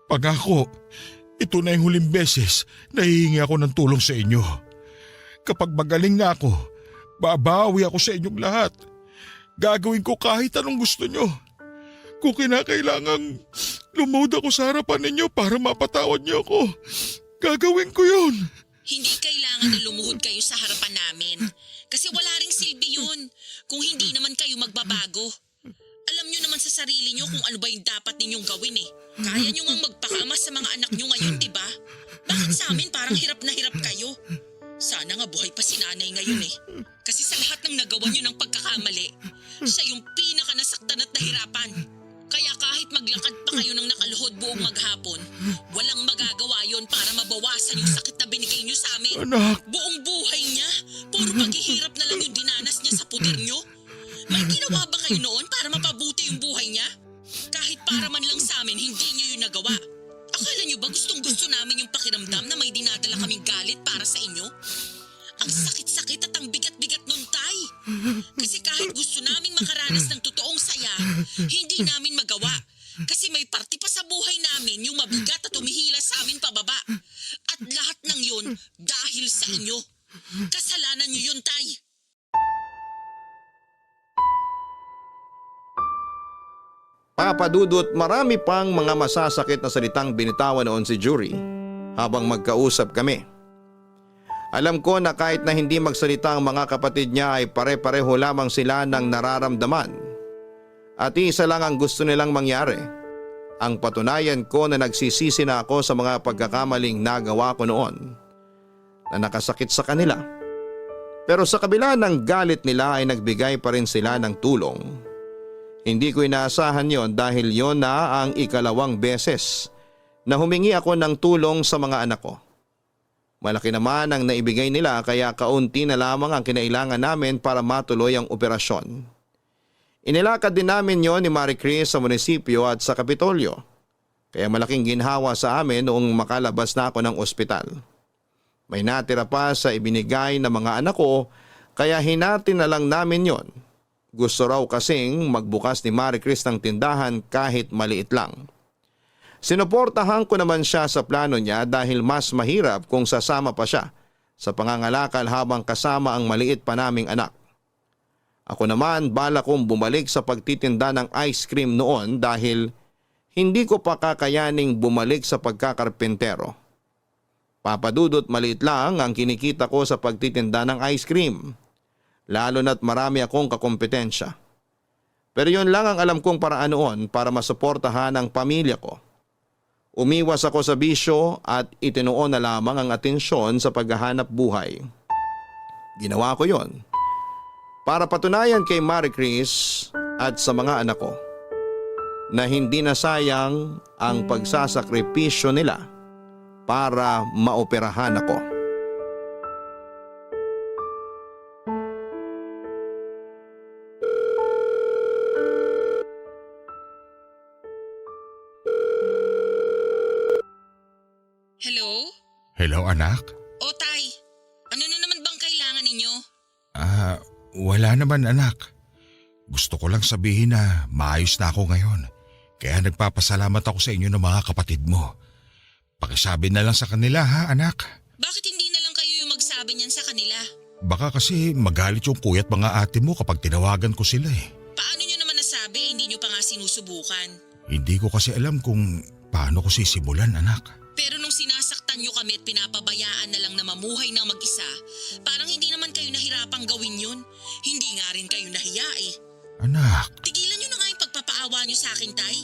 Pangako, ito na yung huling beses na hihingi ako ng tulong sa inyo. Kapag magaling na ako, babawi ako sa inyong lahat. Gagawin ko kahit anong gusto nyo. Kung kinakailangang lumuhod ako sa harapan ninyo para mapatawad niyo ako, gagawin ko yun. Hindi kailangan na lumuhod kayo sa harapan namin. Kasi wala ring silbi yun kung hindi naman kayo magbabago. Alam nyo naman sa sarili nyo kung ano ba yung dapat ninyong gawin eh. Kaya nyo ngang magpakaama sa mga anak nyo ngayon, diba? Bakit sa amin parang hirap na hirap kayo? Sana nga buhay pa si nanay ngayon eh. Kasi sa lahat ng nagawa nyo ng pagkakamali, siya yung pinaka nasaktan at nahirapan. Kaya kahit maglakad pa kayo ng nakaluhod buong maghapon, walang magagawa yon para mabawasan yung sakit na binigay nyo sa amin. Anak! Buong buhay niya, puro paghihirap na lang yung dinanas niya sa puder nyo. May ginawa ba kayo noon para mapabuti yung buhay niya? Kahit para man lang sa amin, hindi nyo yung nagawa. Akala nyo ba gustong gusto namin yung pakiramdam na may dinadala kaming galit para sa inyo? Ang sakit-sakit at ang bigat-bigat nun, Tay. Kasi kahit gusto naming makaranas ng totoong saya, hindi namin magawa. Kasi may parte pa sa buhay namin yung mabigat at humihila sa amin pababa. At lahat ng yun dahil sa inyo. Kasalanan nyo yun, Tay. Papa Dudut, marami pang mga masasakit na salitang binitawan noon si Jury habang magkausap kami. Alam ko na kahit na hindi magsalita ang mga kapatid niya ay pare-pareho lamang sila ng nararamdaman. At isa lang ang gusto nilang mangyari. Ang patunayan ko na nagsisisi na ako sa mga pagkakamaling nagawa ko noon na nakasakit sa kanila. Pero sa kabila ng galit nila ay nagbigay pa rin sila ng tulong. Hindi ko inaasahan yon dahil yon na ang ikalawang beses na humingi ako ng tulong sa mga anak ko. Malaki naman ang naibigay nila kaya kaunti na lamang ang kinailangan namin para matuloy ang operasyon. Inilakad din namin yon ni Marie Chris sa munisipyo at sa Kapitolyo. Kaya malaking ginhawa sa amin noong makalabas na ako ng ospital. May natira pa sa ibinigay ng mga anak ko kaya hinati na lang namin yon. Gusto raw kasing magbukas ni Marie Chris ng tindahan kahit maliit lang. Sinuportahan ko naman siya sa plano niya dahil mas mahirap kung sasama pa siya sa pangangalakal habang kasama ang maliit pa naming anak. Ako naman bala kong bumalik sa pagtitinda ng ice cream noon dahil hindi ko pa kakayaning bumalik sa pagkakarpentero. Papadudot maliit lang ang kinikita ko sa pagtitinda ng ice cream. Lalo na't marami akong kakompetensya. Pero yon lang ang alam kong paraan noon para masuportahan ang pamilya ko. Umiwas ako sa bisyo at itinuon na lamang ang atensyon sa paghahanap buhay. ginawa ko yon para patunayan kay Marie Chris at sa mga anak ko na hindi na sayang ang pagsasakripisyo nila para maoperahan ako. Hello? Hello anak? O tay, ano na naman bang kailangan ninyo? Wala naman anak. Gusto ko lang sabihin na maayos na ako ngayon. Kaya nagpapasalamat ako sa inyo ng mga kapatid mo. Pakisabi na lang sa kanila ha anak. Bakit hindi na lang kayo yung magsabi niyan sa kanila? Baka kasi magalit yung kuya at mga ate mo kapag tinawagan ko sila eh. Paano nyo naman nasabi, hindi nyo pa nga sinusubukan? Hindi ko kasi alam kung paano ko sisimulan anak. Pero nung sinasaktan nyo kami at pinapabayaan na lang na mamuhay ng mag-isa, parang hindi naman kayo nahirapang gawin yun. Hindi nga rin kayo nahiya eh. Anak, Tigilan nyo na nga yung pagpapaawa nyo sa akin, Tay.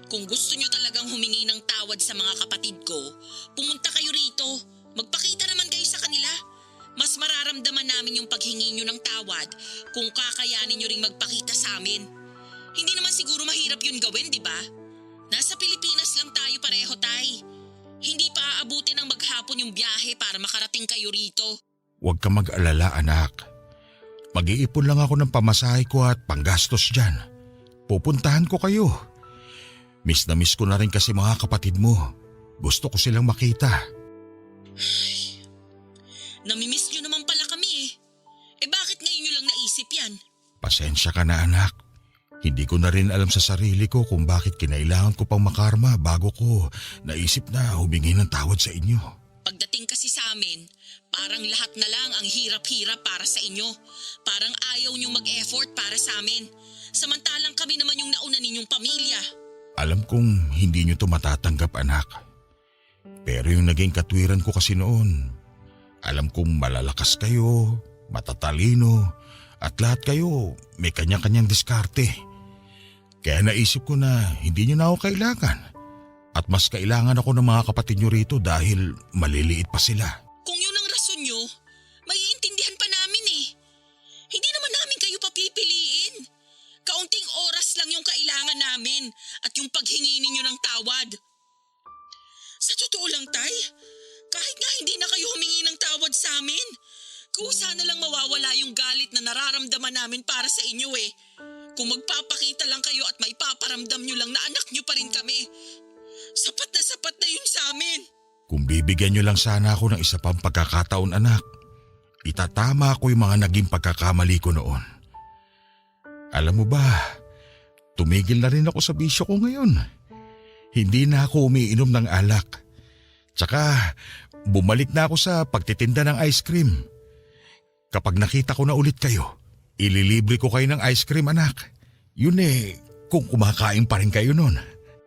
Kung gusto nyo talagang humingi ng tawad sa mga kapatid ko, pumunta kayo rito. Magpakita naman kayo sa kanila. Mas mararamdaman namin yung paghingi nyo ng tawad kung kakayanin nyo ring magpakita sa amin. Hindi naman siguro mahirap yun gawin, di ba? Nasa Pilipinas lang tayo pareho, Tay. Hindi pa aabutin ng maghapon yung biyahe para makarating kayo rito. huwag ka mag-alala anak. Mag-iipon lang ako ng pamasahe ko at panggastos dyan. Pupuntahan ko kayo. Miss na miss ko na rin kasi mga kapatid mo. Gusto ko silang makita. Namimiss nyo naman pala kami eh. Eh bakit ngayon nyo lang naisip yan? Pasensya ka na anak. Hindi ko na rin alam sa sarili ko kung bakit kinailangan ko pang makarma bago ko naisip na humingi ng tawad sa inyo. Pagdating kasi sa amin, parang lahat na lang ang hirap-hirap para sa inyo. Parang ayaw niyong mag-effort para sa amin. Samantalang kami naman yung nauna ninyong pamilya. Alam kong hindi nyo to matatanggap anak. Pero yung naging katwiran ko kasi noon, alam kong malalakas kayo, matatalino, at lahat kayo may kanya-kanyang diskarte. Kaya naisip ko na hindi nyo na ako kailangan. At mas kailangan ako ng mga kapatid nyo rito dahil maliliit pa sila. Kung yun ang rason nyo, maiintindihan pa namin eh. Hindi naman namin kayo papipiliin. Kaunting oras lang yung kailangan namin at yung paghingi ninyo ng tawad. Sa totoo lang, Tay, kahit nga hindi na kayo humingi ng tawad sa amin, kusa na lang mawawala yung galit na nararamdaman namin para sa inyo eh. Kung magpapakita lang kayo at may paparamdam nyo lang na anak nyo pa rin kami, sapat na yun sa amin. Kung bibigyan nyo lang sana ako ng isa pang pagkakataon anak, itatama ko yung mga naging pagkakamali ko noon. Alam mo ba, tumigil na rin ako sa bisyo ko ngayon. Hindi na ako umiinom ng alak. Tsaka bumalik na ako sa pagtitinda ng ice cream. Kapag nakita ko na ulit kayo, ililibre ko kayo ng ice cream anak. Yun eh, kung kumakain pa rin kayo nun.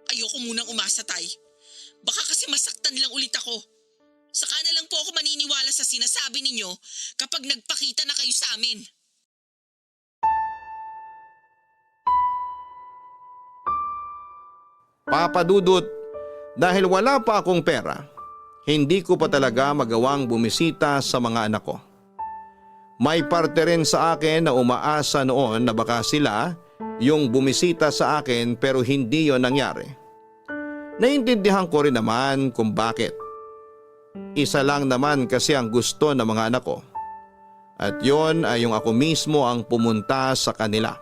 Ayoko munang umasa, Tay. Baka kasi masaktan lang ulit ako. Saka na lang po ako maniniwala sa sinasabi ninyo kapag nagpakita na kayo sa amin. Papa Dudut, dahil wala pa akong pera, hindi ko pa talaga magawang bumisita sa mga anak ko. May parte rin sa akin na umaasa noon na baka sila yung bumisita sa akin pero hindi yon nangyari. Naintindihan ko rin naman kung bakit. Isa lang naman kasi ang gusto ng mga anak ko. At yon ay yung ako mismo ang pumunta sa kanila.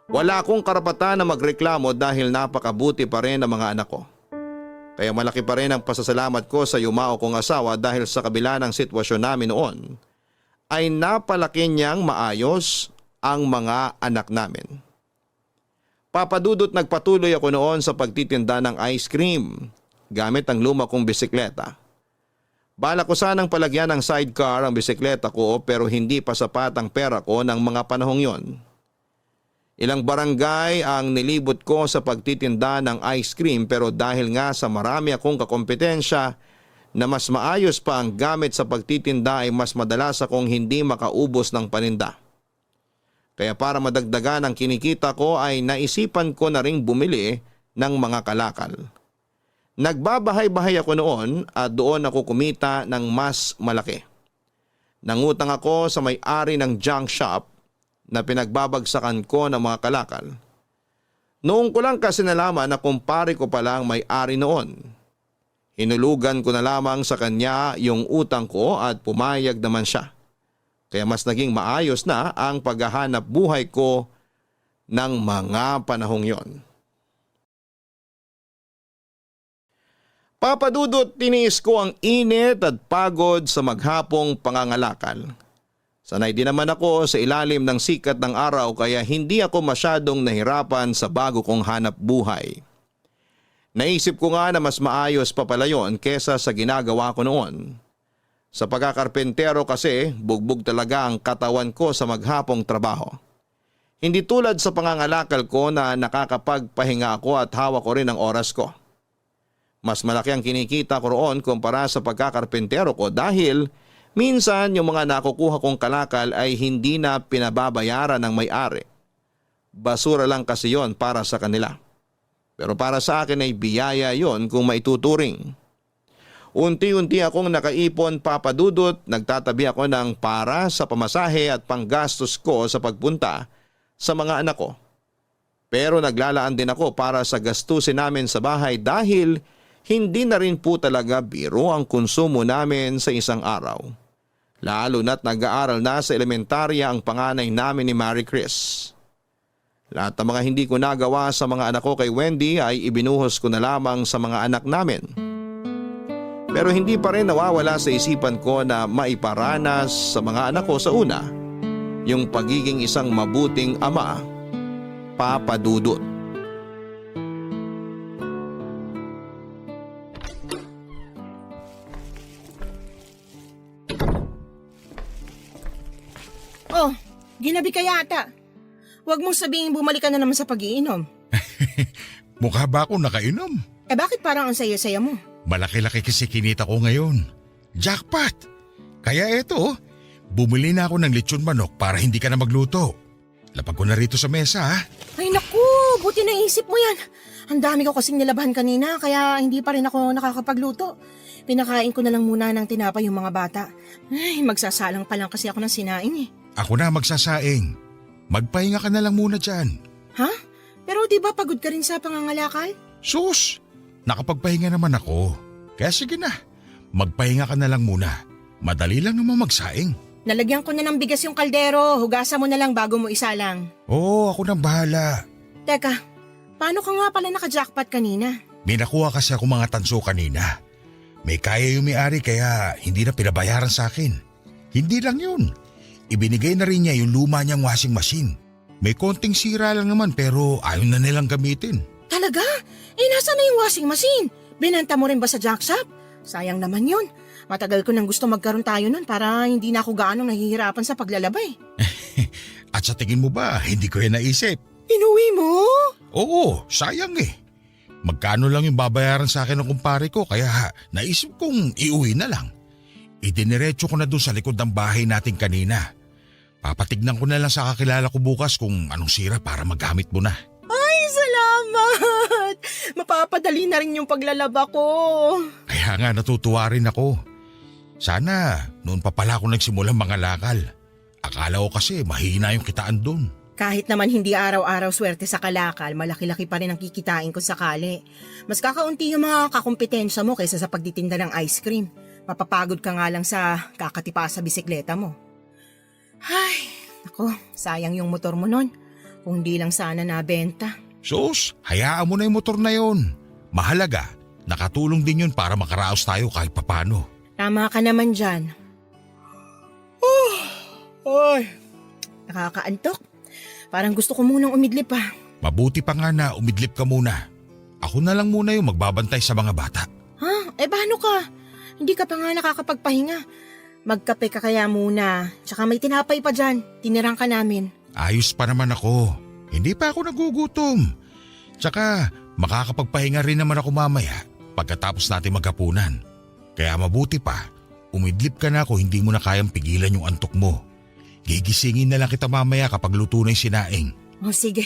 Wala akong karapatan na magreklamo dahil napakabuti pa rin ng mga anak ko. Kaya malaki pa rin ang pasasalamat ko sa yumao kong asawa dahil sa kabila ng sitwasyon namin noon, ay napalaki niyang maayos ang mga anak namin. Papadudot, nagpatuloy ako noon sa pagtitinda ng ice cream gamit ang luma kong bisikleta. Bala ko sanang palagyan ng sidecar ang bisikleta ko pero hindi pa sapat ang pera ko ng mga panahong yon. Ilang barangay ang nilibot ko sa pagtitinda ng ice cream pero dahil nga sa marami akong kakompetensya na mas maayos pa ang gamit sa pagtitinda ay mas madalas akong hindi makaubos ng paninda. Kaya para madagdagan ang kinikita ko ay naisipan ko na ring bumili ng mga kalakal. Nagbabahay-bahay ako noon at doon ako kumita ng mas malaki. Nangutang ako sa may-ari ng junk shop na pinagbabagsakan ko ng mga kalakal. Noong ko lang kasi nalaman na kumpare ko pala ang may-ari noon. Hinulugan ko na lamang sa kanya yung utang ko at pumayag naman siya. Kaya mas naging maayos na ang paghahanap buhay ko ng mga panahong yon. Papadudot, tiniis ko ang init at pagod sa maghapong pangangalakal. Sanay din naman ako sa ilalim ng sikat ng araw kaya hindi ako masyadong nahirapan sa bago kong hanap buhay. Naisip ko nga na mas maayos pa pala yon kesa sa ginagawa ko noon. Sa pagkakarpentero kasi, bugbog talaga ang katawan ko sa maghapong trabaho. Hindi tulad sa pangangalakal ko na nakakapagpahinga ako at hawak ko rin ang oras ko. Mas malaki ang kinikita ko roon kumpara sa pagkakarpentero ko dahil minsan yung mga nakukuha kong kalakal ay hindi na pinababayaran ng may-ari. Basura lang kasi yon para sa kanila. Pero para sa akin ay biyaya yon kung maituturing. Unti-unti akong nakaipon, Papadudot, nagtatabi ako ng para sa pamasahe at panggastos ko sa pagpunta sa mga anak ko. Pero naglalaan din ako para sa gastusin namin sa bahay dahil hindi na rin po talaga biro ang konsumo namin sa isang araw. Lalo na't nag-aaral na sa elementarya ang panganay namin ni Marie Chris. Lahat ng mga hindi ko nagawa sa mga anak ko kay Wendy ay ibinuhos ko na lamang sa mga anak namin. Pero hindi pa rin nawawala sa isipan ko na maiparanas sa mga anak ko sa una yung pagiging isang mabuting ama, Papadudot. Oh, ginabi ka yata. Huwag mong sabihin bumalik ka na naman sa pag-iinom. Mukha ba ako nakainom? Bakit parang ang saya-saya mo? Malaki-laki kasi kinita ko ngayon. Jackpot! Kaya eto, bumili na ako ng lechon manok para hindi ka na magluto. Lapag ko na rito sa mesa ha. Ay naku, buti naisip mo yan. Ang dami ko kasing nilabahan kanina kaya hindi pa rin ako nakakapagluto. Pinakain ko na lang muna ng tinapay yung mga bata. Ay, magsasalang pa lang kasi ako ng sinaing eh. Ako na magsasaing. Magpahinga ka na lang muna dyan. Ha? Pero di ba pagod ka rin sa pangangalakal? Sus! Nakapagpahinga naman ako. Kaya sige na, magpahinga ka na lang muna. Madali lang naman magsaing. Nalagyan ko na ng bigas yung kaldero. Hugasan mo na lang bago mo isalang. Oo, ako nang bahala. Teka, paano ka nga pala naka-jackpot kanina? May nakuha kasi ako mga tanso kanina. May kaya yung may-ari kaya hindi na pinabayaran sa akin. Hindi lang yun. Ibinigay na rin niya yung luma niyang washing machine. May konting sira lang naman pero ayaw na nilang gamitin. Talaga? Nasa na yung washing machine? Binenta mo rin ba sa junk shop? Sayang naman yun. Matagal ko nang gusto magkaroon tayo nun para hindi na ako gaano nahihirapan sa paglalabay. At sa tingin mo ba, hindi ko yan naisip? Inuwi mo? Oo, sayang eh. Magkano lang yung babayaran sa akin ng kumpare ko kaya naisip kong iuwi na lang. Idiniretso ko na doon sa likod ng bahay natin kanina. Papatignan ko na lang sa kakilala ko bukas kung anong sira para magamit mo na. Ay, salamat! Mapapadali na rin yung paglalaba ko. Kaya nga natutuwa rin ako. Sana noon pa pala ako nagsimulang mangalakal. Akala ko kasi mahina yung kitaan doon. Kahit naman hindi araw-araw swerte sa kalakal, malaki-laki pa rin ang kikitain ko sakali. Mas kakaunti yung mga kakumpetensya mo kaysa sa pagtitinda ng ice cream. Mapapagod ka nga lang sa kakatipa sa bisikleta mo. Ay, ako, sayang yung motor mo nun. Kung di lang sana nabenta. Sus, hayaan mo na yung motor na yon. Mahalaga, nakatulong din yun para makaraos tayo kahit papano. Tama ka naman dyan. Ay, nakakaantok. Parang gusto ko munang umidlip pa. Mabuti pa nga na umidlip ka muna. Ako na lang muna yung magbabantay sa mga bata. Ha? Paano ka? Hindi ka pa nga nakakapagpahinga. Magkape ka kaya muna. Tsaka may tinapay pa dyan. Tinirang ka namin. Ayos pa naman ako. Hindi pa ako nagugutom. Tsaka makakapagpahinga rin naman ako mamaya pagkatapos natin maghapunan. Kaya mabuti pa, umidlip ka na kung hindi mo na kayang pigilan yung antok mo. Gigisingin na lang kita mamaya kapag luto na yung sinaing. Oh, sige.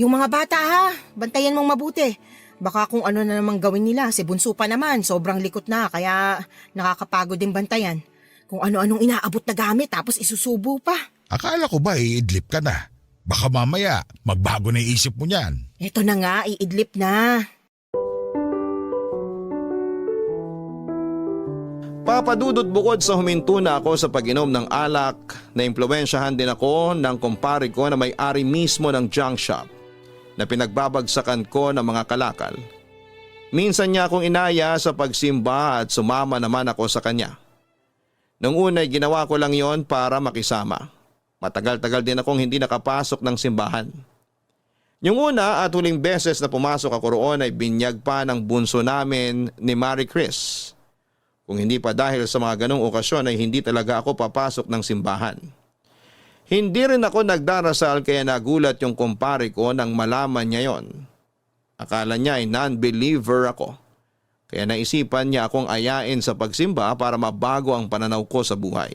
Yung mga bata ha, bantayan mong mabuti. Baka kung ano na namang gawin nila, si Bunso pa naman, sobrang likot na kaya nakakapagod din bantayan. Kung ano-anong inaabot na gamit tapos isusubo pa. Akala ko ba iidlip ka na? Baka mamaya magbago na yung isip mo niyan. Eto na nga, iidlip na. Papadudot bukod sa huminto na ako sa pag-inom ng alak, naimpluwensyahan din ako ng kumpare ko na may-ari mismo ng junk shop na pinagbabagsakan ko ng mga kalakal. Minsan niya akong inaya sa pagsimba at sumama naman ako sa kanya. Nung una'y ginawa ko lang yon para makisama. Matagal-tagal din akong hindi nakapasok ng simbahan. Yung una at huling beses na pumasok ako roon ay binyag pa ng bunso namin ni Marie Chris. Kung hindi pa dahil sa mga ganong okasyon ay hindi talaga ako papasok ng simbahan. Hindi rin ako nagdarasal kaya nagulat yung kumpare ko nang malaman niya yon. Akala niya ay non-believer ako. Kaya naisipan niya akong ayain sa pagsimba para mabago ang pananaw ko sa buhay.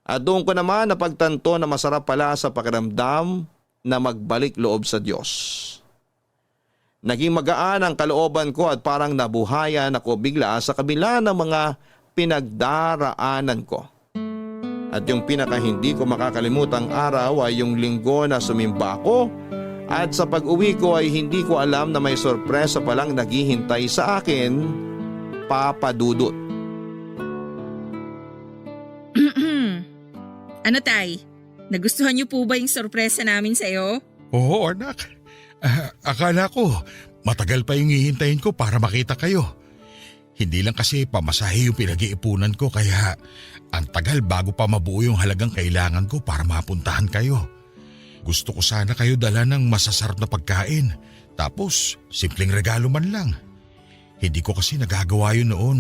At doon ko naman napagtanto na masarap pala sa pakiramdam na magbalik loob sa Diyos. Naging magaan ang kalooban ko at parang nabuhayan ako bigla sa kabila ng mga pinagdaraanan ko. At yung pinaka hindi ko makakalimutang araw ay yung linggo na sumimba ako at sa pag-uwi ko ay hindi ko alam na may sorpresa palang naghihintay sa akin, Papa Dudut. Ano tay? Nagustuhan niyo po ba yung sorpresa namin sa'yo? Oo anak, akala ko matagal pa yung hihintayin ko para makita kayo. Hindi lang kasi pamasahe yung pinag-iipunan ko kaya ang tagal bago pa mabuo yung halagang kailangan ko para mapuntahan kayo. Gusto ko sana kayo dala ng masasarap na pagkain tapos simpleng regalo man lang. Hindi ko kasi nagagawa yun noon,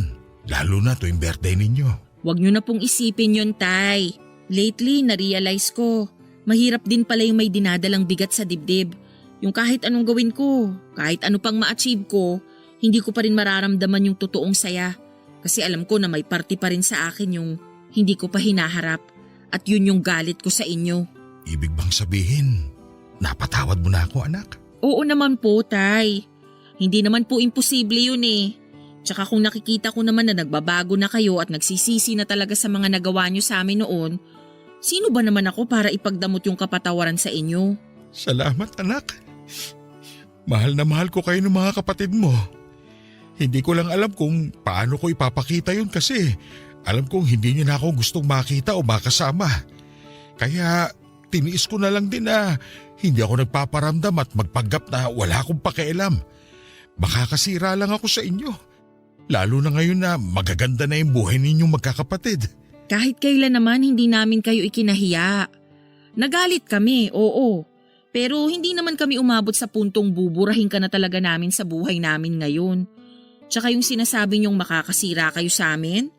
lalo na tuwing birthday ninyo. Huwag niyo na pong isipin yun tay. Lately, na-realize ko, mahirap din pala yung may dinadalang bigat sa dibdib. Yung kahit anong gawin ko, kahit ano pang ma-achieve ko, hindi ko pa rin mararamdaman yung totoong saya. Kasi alam ko na may parte pa rin sa akin yung hindi ko pa hinaharap. At yun yung galit ko sa inyo. Ibig bang sabihin, napatawad mo na ako anak? Oo naman po, tay. Hindi naman po imposible yun eh. Tsaka kung nakikita ko naman na nagbabago na kayo at nagsisisi na talaga sa mga nagawa nyo sa amin noon, sino ba naman ako para ipagdamot yung kapatawaran sa inyo? Salamat anak. Mahal na mahal ko kayo ng mga kapatid mo. Hindi ko lang alam kung paano ko ipapakita yun kasi alam kong hindi niyo na ako gustong makita o makasama. Kaya tiniis ko na lang din na hindi ako nagpaparamdam at magpanggap na wala akong pakialam. Makakasira lang ako sa inyo. Lalo na ngayon na magaganda na yung buhay ninyong magkakapatid. Kahit kailan naman hindi namin kayo ikinahiya. Nagalit kami, oo. Pero hindi naman kami umabot sa puntong buburahin ka na talaga namin sa buhay namin ngayon. Tsaka yung sinasabi niyong makakasira kayo sa amin?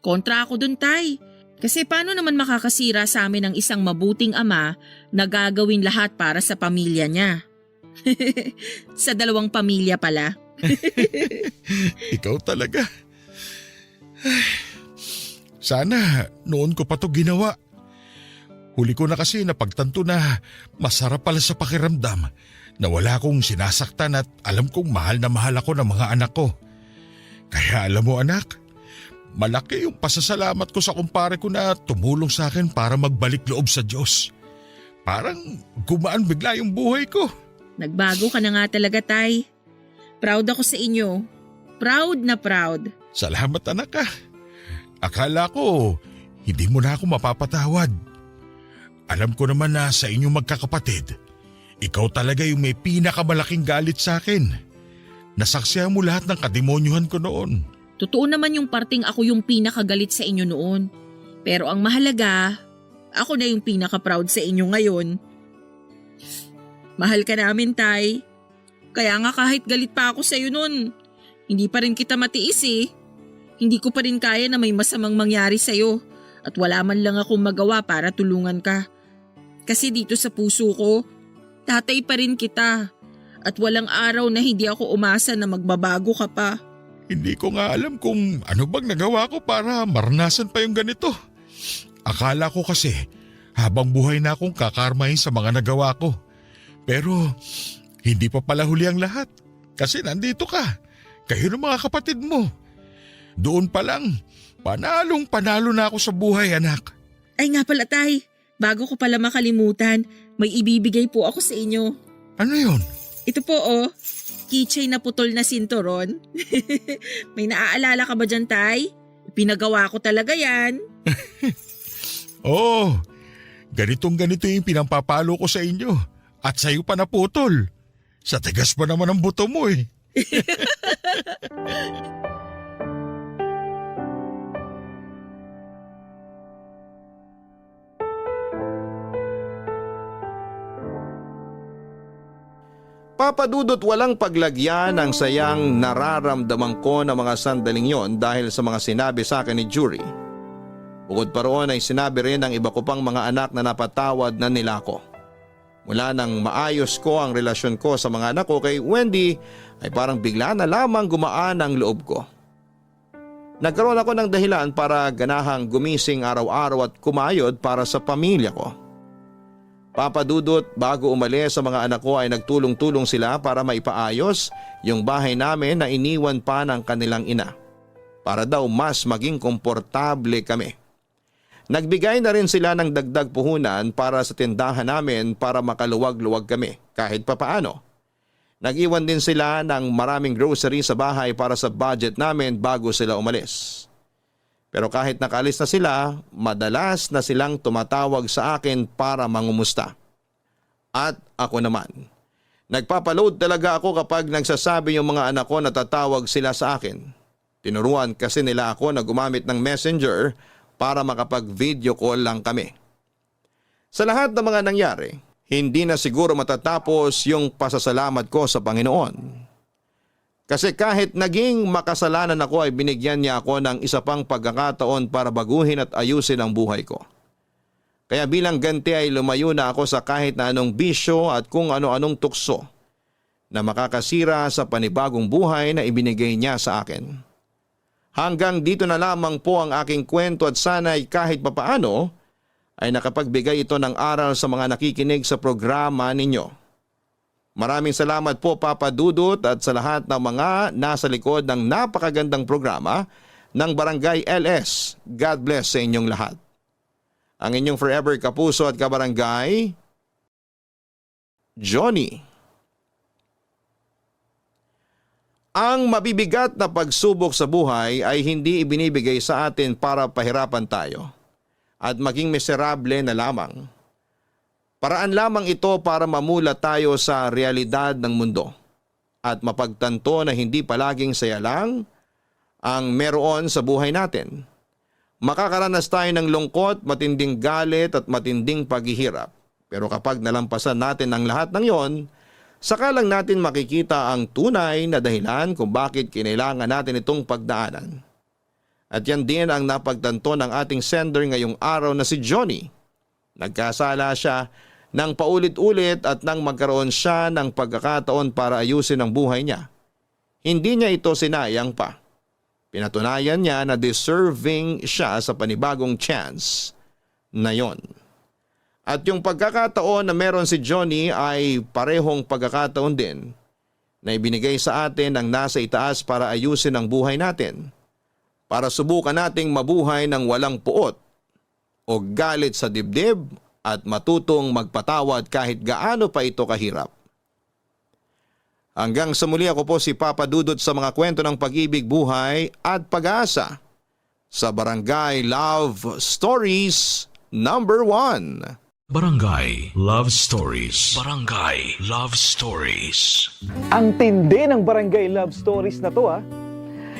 Kontra ako dun, tay. Kasi paano naman makakasira sa amin ang isang mabuting ama na gagawin lahat para sa pamilya niya? Sa dalawang pamilya pala. Ikaw talaga. Sana noon ko pa to ginawa. Huli ko na kasi napagtanto na masarap pala sa pakiramdam na wala akong sinasaktan at alam kong mahal na mahal ako ng mga anak ko. Kaya alam mo anak, malaki yung pasasalamat ko sa kumpare ko na tumulong sa akin para magbalik loob sa Diyos. Parang gumaan bigla yung buhay ko. Nagbago ka na nga talaga, tay. Proud ako sa inyo. Proud na proud. Salamat anak ah. Akala ko hindi mo na ako mapapatawad. Alam ko naman na sa inyong magkakapatid, ikaw talaga yung may pinakamalaking galit sa akin. Nasaksihan mo lahat ng kademonyuhan ko noon. Totoo naman yung parting ako yung pinakagalit sa inyo noon. Pero ang mahalaga, ako na yung pinaka-proud sa inyo ngayon. Mahal ka namin, tay. Kaya nga kahit galit pa ako sa iyo noon, hindi pa rin kita matiis eh. Hindi ko pa rin kaya na may masamang mangyari sa iyo at wala man lang akong magawa para tulungan ka. Kasi dito sa puso ko, tatay pa rin kita at walang araw na hindi ako umasa na magbabago ka pa. Hindi ko nga alam kung ano bang nagawa ko para maranasan pa yung ganito. Akala ko kasi habang buhay na akong kakarmahin sa mga nagawa ko. Pero hindi pa pala huli ang lahat kasi nandito ka. Kayo ng mga kapatid mo. Doon pa lang, Panalong panalo na ako sa buhay, anak. Ay nga pala tay, bago ko pala makalimutan, may ibibigay po ako sa inyo. Ano yun? Ito po oh, keychain na putol na sinturon. May naaalala ka ba dyan tay? Pinagawa ko talaga yan. Oo, ganito yung pinampapalo ko sa inyo. At sa'yo pa naputol. Sa tigas pa naman ang buto mo eh. Papadudot walang paglagyan ang sayang nararamdaman ko ng mga sandaling yon dahil sa mga sinabi sa akin ni Jury. Bukod pa roon ay sinabi rin ng iba ko pang mga anak na napatawad na nila ko. Mula nang maayos ko ang relasyon ko sa mga anak ko kay Wendy ay parang bigla na lamang gumaan ang loob ko. Nagkaroon ako ng dahilan para ganahang gumising araw-araw at kumayod para sa pamilya ko. Papadudot, bago umalis sa mga anak ko ay nagtulong-tulong sila para maipaayos yung bahay namin na iniwan pa ng kanilang ina. Para daw mas maging komportable kami. Nagbigay na rin sila ng dagdag puhunan para sa tindahan namin para makaluwag-luwag kami kahit papaano. Nag-iwan din sila ng maraming grocery sa bahay para sa budget namin bago sila umalis. Pero kahit nakalis na sila, madalas na silang tumatawag sa akin para mangumusta. At ako naman. Nagpapaload talaga ako kapag nagsasabi yung mga anak ko na tatawag sila sa akin. Tinuruan kasi nila ako na gumamit ng Messenger para makapag-video call lang kami. Sa lahat ng mga nangyari, hindi na siguro matatapos yung pasasalamat ko sa Panginoon. Kasi kahit naging makasalanan ako ay binigyan niya ako ng isa pang pagkakataon para baguhin at ayusin ang buhay ko. Kaya bilang ganti ay lumayo na ako sa kahit na anong bisyo at kung ano-anong tukso na makakasira sa panibagong buhay na ibinigay niya sa akin. Hanggang dito na lamang po ang aking kwento at sana'y kahit papaano ay nakapagbigay ito ng aral sa mga nakikinig sa programa ninyo. Maraming salamat po Papa Dudut at sa lahat ng mga nasa likod ng napakagandang programa ng Barangay LS. God bless sa inyong lahat. Ang inyong forever kapuso at kabarangay, Johnny. Ang mabibigat na pagsubok sa buhay ay hindi ibinibigay sa atin para pahirapan tayo at maging miserable na lamang. Paraan lamang ito para mamula tayo sa realidad ng mundo at mapagtanto na hindi palaging saya lang ang meron sa buhay natin. Makakaranas tayo ng lungkot, matinding galit at matinding paghihirap. Pero kapag nalampasan natin ang lahat ng yon, saka lang natin makikita ang tunay na dahilan kung bakit kinailangan natin itong pagdaanan. At yan din ang napagtanto ng ating sender ngayong araw na si Johnny. Nagkasala siya nang paulit-ulit at nang magkaroon siya ng pagkakataon para ayusin ang buhay niya. Hindi niya ito sinayang pa. Pinatunayan niya na deserving siya sa panibagong chance na yon. At yung pagkakataon na meron si Johnny ay parehong pagkakataon din na ibinigay sa atin ng nasa itaas para ayusin ang buhay natin. Para subukan nating mabuhay ng walang puot o galit sa dibdib at matutong magpatawad kahit gaano pa ito kahirap. Hanggang sa muli, ako po si Papa Dudut sa mga kwento ng pag-ibig, buhay at pag-asa sa Barangay Love Stories number 1. Barangay Love Stories. Barangay Love Stories. Ang tindi ng Barangay Love Stories na to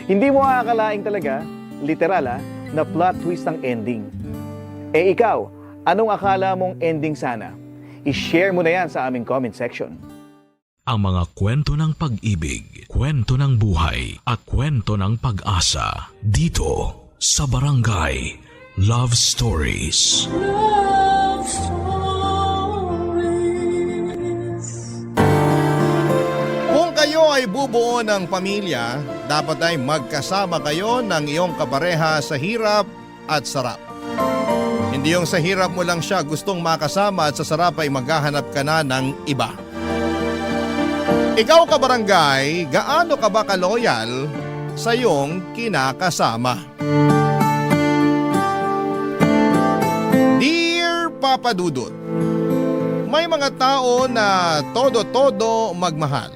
Hindi mo aakalaing talaga, literal na plot twist ang ending. Eh ikaw, anong akala mong ending sana? I-share mo na yan sa aming comment section. Ang mga kwento ng pag-ibig, kwento ng buhay at kwento ng pag-asa dito sa Barangay Love Stories. Love Stories. Kung kayo ay bubuo ng pamilya, dapat ay magkasama kayo ng iyong kapareha sa hirap at sarap. Hindi yung sa hirap mo lang siya gustong makasama at sa sarap ay maghahanap ka na ng iba. Ikaw kabarangay, gaano ka ba kaloyal sa iyong kinakasama? Papa Dudut. May mga tao na todo-todo magmahal.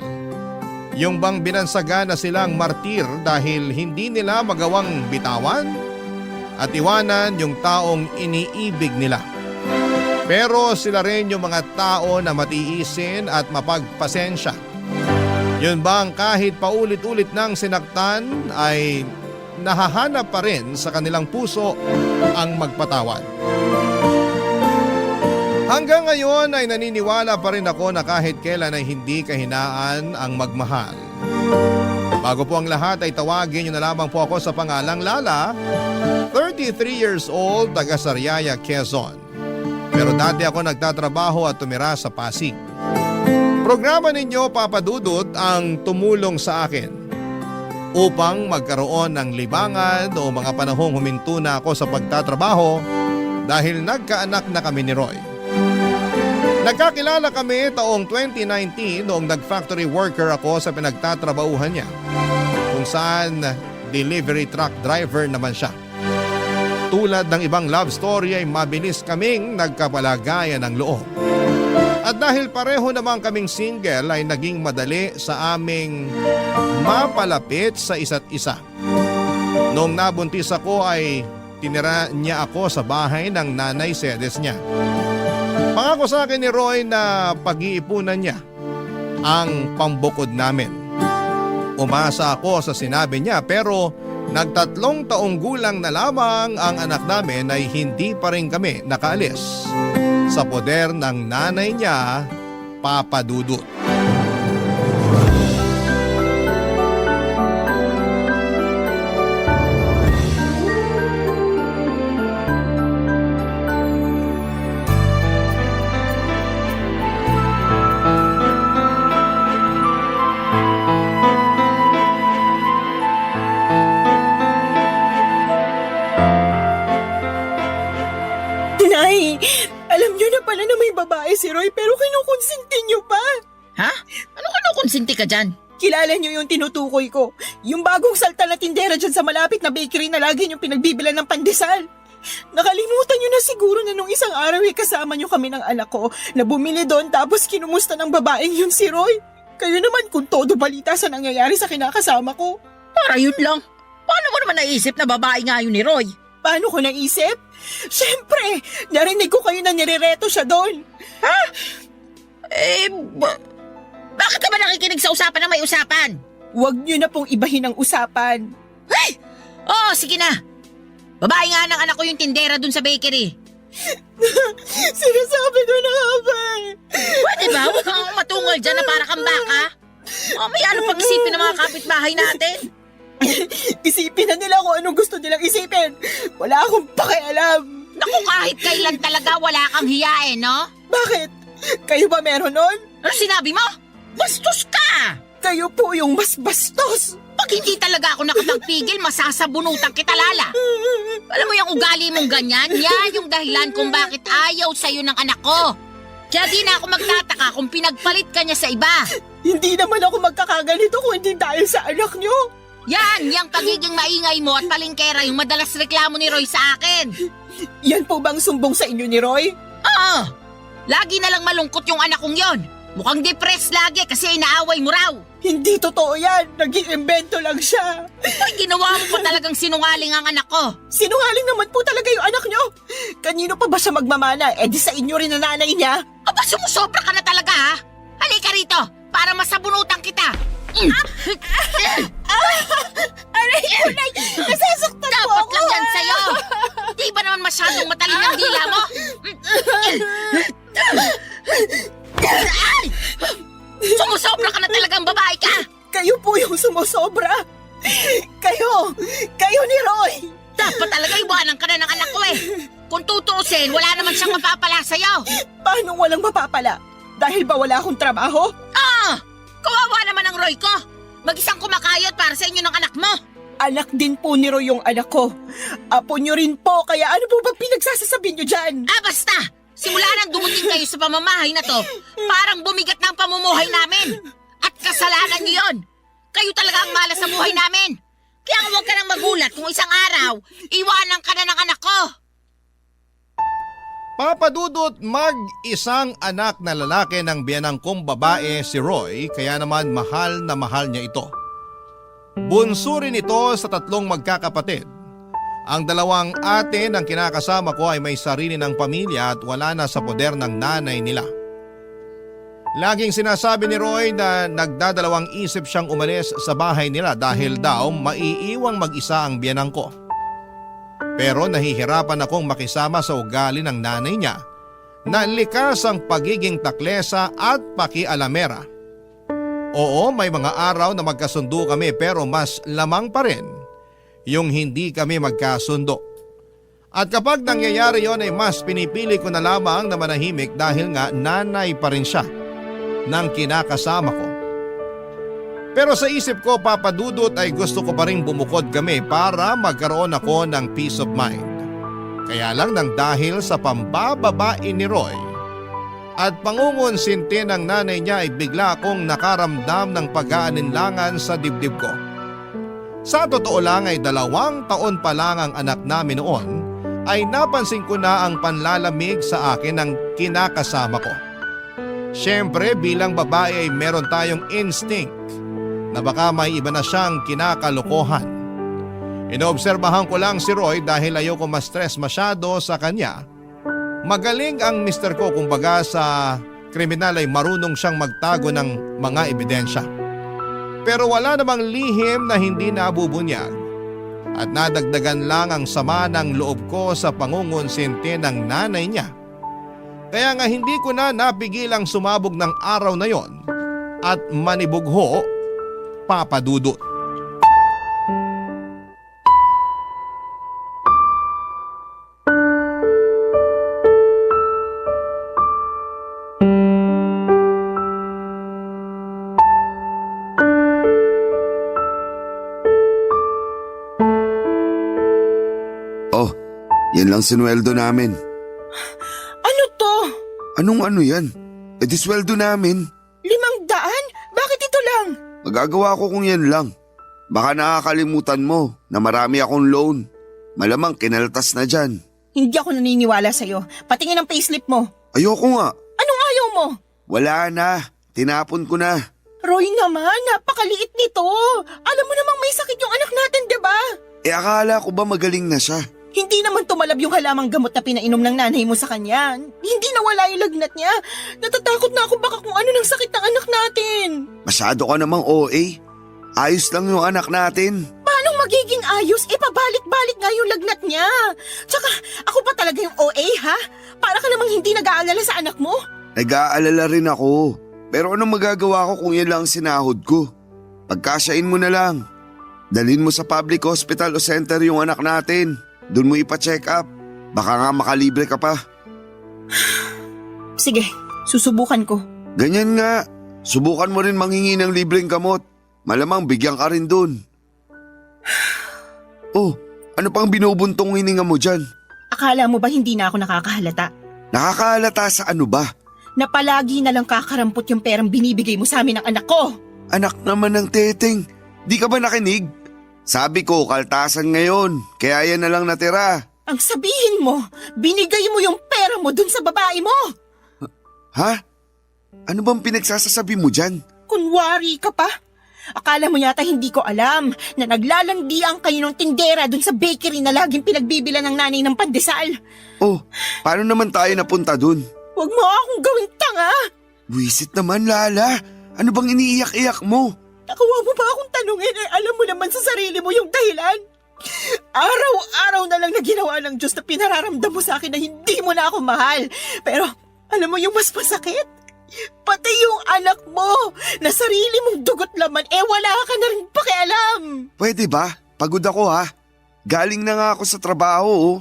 Yung bang binansaga na silang martir dahil hindi nila magawang bitawan at iwanan yung taong iniibig nila. Pero sila rin yung mga tao na matiisin at mapagpasensya. Yun bang kahit paulit-ulit nang sinaktan ay nahahanap pa rin sa kanilang puso ang magpatawad. Hanggang ngayon ay naniniwala pa rin ako na kahit kailan ay hindi kahinaan ang magmahal. Bago po ang lahat ay tawagin niyo na lamang po ako sa pangalang Lala, 33 years old, taga Sariaya, Quezon. Pero dati ako nagtatrabaho at tumira sa Pasig. Programa ninyo, Papa Dudut, ang tumulong sa akin upang magkaroon ng libangan o mga panahong huminto na ako sa pagtatrabaho dahil nagkaanak na kami ni Roy. Nagkakilala kami taong 2019 noong nag-factory worker ako sa pinagtatrabahuhan niya, kung saan delivery truck driver naman siya. Tulad ng ibang love story ay mabilis kaming nagkapalagayan ng loob. At dahil pareho naman kaming single ay naging madali sa aming mapalapit sa isa't isa. Noong nabuntis ako ay tinira niya ako sa bahay ng nanay sedes niya. Pangako sa akin ni Roy na pag-iipunan niya ang pambukod namin. Umasa ako sa sinabi niya pero nagtatlong taong gulang na lamang ang anak namin ay hindi pa rin kami nakaalis sa poder ng nanay niya, Papa Dudut. Nay, alam niyo na pala na may babae si Roy pero kinukonsinti niyo pa. Ha? Ano kinukonsinti ka dyan? Kilala niyo yung tinutukoy ko. Yung bagong salta na tindera dyan sa malapit na bakery na lagi niyong pinagbibilan ng pandesal. Nakalimutan niyo na siguro na nung isang araw ay kasama niyo kami ng anak ko na bumili doon tapos kinumusta ng babaeng yun si Roy. Kayo naman kung todo balita sa nangyayari sa kinakasama ko. Para yun lang. Paano mo naman naisip na babae nga yun ni Roy? Paano ko naisip? Siyempre, narinig ko kayo na nirereto siya doon. Ha? Bakit ka ba nakikinig sa usapan na may usapan? Huwag niyo na pong ibahin ang usapan. Hey! Oo, sige na. Babae nga ng anak ko yung tindera dun sa bakery. Sinasabi ko na nga ba eh. Pwede ba? Huwag kang matungal dyan na para kang baka. May ano pag-isipin ng mga kapitbahay natin? Isipin na nila kung anong gusto nilang isipin. Wala akong pakialam. Naku, kahit kailan talaga wala kang hiyain, no? Bakit? Kayo ba meron nun? Ano sinabi mo? Bastos ka! Kayo po yung mas bastos. Pag hindi talaga ako nakapagpigil, masasabunutan kita, Lala. Alam mo yung ugali mong ganyan? Yan yung dahilan kung bakit ayaw sa'yo ng anak ko. Kaya di na ako magtataka kung pinagpalit ka niya sa iba. Hindi naman ako magkakaganito kung hindi dahil sa anak niyo. Yan, yung pagiging maingay mo at palingkera yung madalas reklamo ni Roy sa akin. Yan po bang sumbong sa inyo ni Roy? Oo, lagi na lang malungkot yung anak kong yon. Mukhang depressed lagi kasi inaaway mo raw. Hindi totoo yan. Nag-iimbento lang siya. Ay, ginawa mo pa talagang sinungaling ang anak ko. Sinungaling naman po talaga yung anak niyo. Kanino pa ba siya magmamana? Eh di sa inyo rin na nanay niya. Aba, sumusobra ka na talaga ha. Halika rito para masabunutan kita. Aray ko, Nay! Nasasaktan po Dapat ako! lang yan sa'yo. Di ba naman masyadong matalin ang dila mo? Ay! Sumusobra ka na talagang babae ka! Kayo po yung sumusobra! Kayo ni Roy! Dapat talaga iwanan ka na ng anak ko eh. Kung tutuusin, wala naman siyang mapapala sa'yo. Paano walang mapapala? Dahil ba wala akong trabaho? Kawawa naman ang Roy ko. Mag-isang kumakayot para sa inyo ng anak mo. Anak din po ni Roy yung anak ko. Apo nyo rin po, kaya ano po ba pinagsasasabi nyo dyan? Basta! Simula nang dumating kayo sa pamamahay na to, parang bumigat na ang pamumuhay namin. At kasalanan niyo yun. Kayo talaga ang malas sa buhay namin. Kaya huwag ka nang magulat kung isang araw, iwanan ka na ng anak ko. Papadudot mag-isang anak na lalaki ng biyanang kong babae si Roy, kaya naman mahal na mahal niya ito. Bunso rin ito sa 3 magkakapatid. Ang 2 ate ng kinakasama ko ay may sarili ng pamilya at wala na sa poder ng nanay nila. Laging sinasabi ni Roy na nagdadalawang isip siyang umalis sa bahay nila dahil daw maiiwang mag-isa ang biyanang ko. Pero nahihirapan akong makisama sa ugali ng nanay niya na likas ang pagiging taklesa at pakialamera. Oo, may mga araw na magkasundo kami pero mas lamang pa rin yung hindi kami magkasundo. At kapag nangyayari yon ay mas pinipili ko na lamang na manahimik dahil nga nanay pa rin siya ng kinakasama ko. Pero sa isip ko, papadudot, ay gusto ko pa rin bumukod kami para magkaroon ako ng peace of mind. Kaya lang nang dahil sa pambababae ni Roy at pangungonsinti ng nanay niya ay bigla akong nakaramdam ng pag-aalinlangan sa dibdib ko. Sa totoo lang ay 2 taon pa lang ang anak namin noon ay napansin ko na ang panlalamig sa akin ng kinakasama ko. Siyempre bilang babae ay meron tayong instinct na baka may iba na siyang kinakalokohan. Inoobserbahan ko lang si Roy dahil ayoko ma-stress masyado sa kanya. Magaling ang mister ko, kumbaga sa kriminal ay marunong siyang magtago ng mga ebidensya. Pero wala namang lihim na hindi nabubunyag at nadagdagan lang ang sama ng loob ko sa pangungonsinti ng nanay niya. Kaya nga hindi ko na napigilang sumabog ng araw na yon at manibugho, papadudot. Oh, yan lang sinweldo namin. Ano to? Anong ano yan? E di sweldo namin. 500? Bakit ito lang? Magagawa ko kung yan lang. Baka nakakalimutan mo na marami akong loan. Malamang kinaltas na dyan. Hindi ako naniniwala sa'yo. Patingin ang payslip mo. Ayoko nga. Anong ayaw mo? Wala na. Tinapon ko na. Roy naman, napakaliit nito. Alam mo namang may sakit yung anak natin, diba? E akala ko ba magaling na siya? Hindi naman tumalab yung halamang gamot na pinainom ng nanay mo sa kanya. Hindi nawala yung lagnat niya. Natatakot na ako baka kung ano ng sakit ng anak natin. Masyado ka namang OA. Ayos lang yung anak natin. Paano magiging ayos? Pabalik-balik nga yung lagnat niya. Tsaka ako pa talaga yung OA, ha? Para ka namang hindi nag-aalala sa anak mo. Nag-aalala rin ako. Pero anong magagawa ko kung yan lang ang sinahod ko? Pagkasyain mo na lang. Dalhin mo sa public hospital o center yung anak natin. Doon mo ipa-check up. Baka nga makalibre ka pa. Sige, susubukan ko. Ganyan nga. Subukan mo rin manghingi ng libreng gamot. Malamang bigyan ka rin doon. Oh, ano pang binubuntong hininga mo dyan? Akala mo ba hindi na ako nakakahalata? Nakakahalata sa ano ba? Na palagi na lang kakarampot yung perang binibigay mo sa amin ng anak ko. Anak naman ng teteng. Di ka ba nakinig? Sabi ko, kaltasan ngayon. Kaya yan na lang natira. Ang sabihin mo, binigay mo yung pera mo dun sa babae mo. Ha? Ano bang pinagsasasabi mo dyan? Kunwari ka pa. Akala mo yata hindi ko alam na naglalandian kayo ng tindera dun sa bakery na laging pinagbibilan ng nanay ng pandesal. Oh, paano naman tayo napunta dun? Huwag mo akong gawing tanga. Wisit naman, Lala. Ano bang iniiyak-iyak mo? Nakuha mo ba akong tanungin alam mo naman sa sarili mo yung dahilan? Araw-araw na lang na ginawa ng Diyos na pinararamdam mo sa akin na hindi mo na ako mahal. Pero alam mo yung mas masakit? Pati yung anak mo na sarili mong dugot laman wala ka na rin pakialam. Pwede ba? Pagod ako ha. Galing na nga ako sa trabaho oh.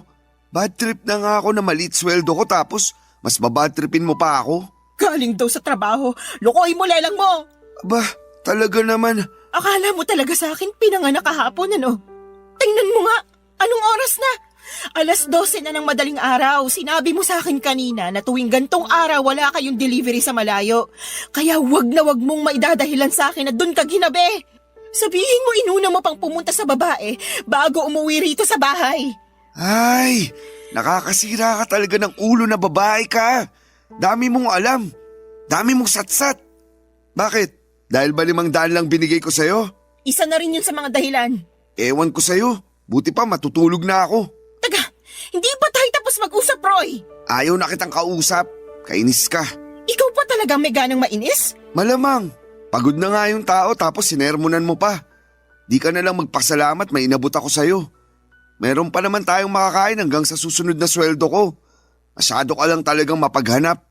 Bad trip na nga ako na maliit sweldo ko tapos mas babad tripin mo pa ako. Galing daw sa trabaho, lokohin mo lelang mo. Aba, talaga naman. Akala mo talaga sa akin pinanganak kahapon ano? Tingnan mo nga, anong oras na? 12:00 na ng madaling araw. Sinabi mo sa akin kanina na tuwing gantong araw wala kayong delivery sa malayo. Kaya wag na wag mong maidadahilan sa akin na dun ka ginabi. Sabihin mo inuna mo pang pumunta sa babae bago umuwi rito sa bahay. Ay, Nakakasira ka talaga ng ulo na babae ka. Dami mong alam. Dami mong satsat. Bakit? Dahil ba 500 lang binigay ko sa'yo? Isa na rin yun sa mga dahilan. Ewan ko sa'yo. Buti pa matutulog na ako. Taga, hindi pa tayo tapos mag-usap, Roy. Ayaw na kitang kausap. Kainis ka. Ikaw pa talagang may ganang mainis? Malamang. Pagod na nga yung tao tapos sinermonan mo pa. Di ka na lang magpasalamat, may inabot ako sa'yo. Meron pa naman tayong makakain hanggang sa susunod na sweldo ko. Masyado ka lang talagang mapaghanap.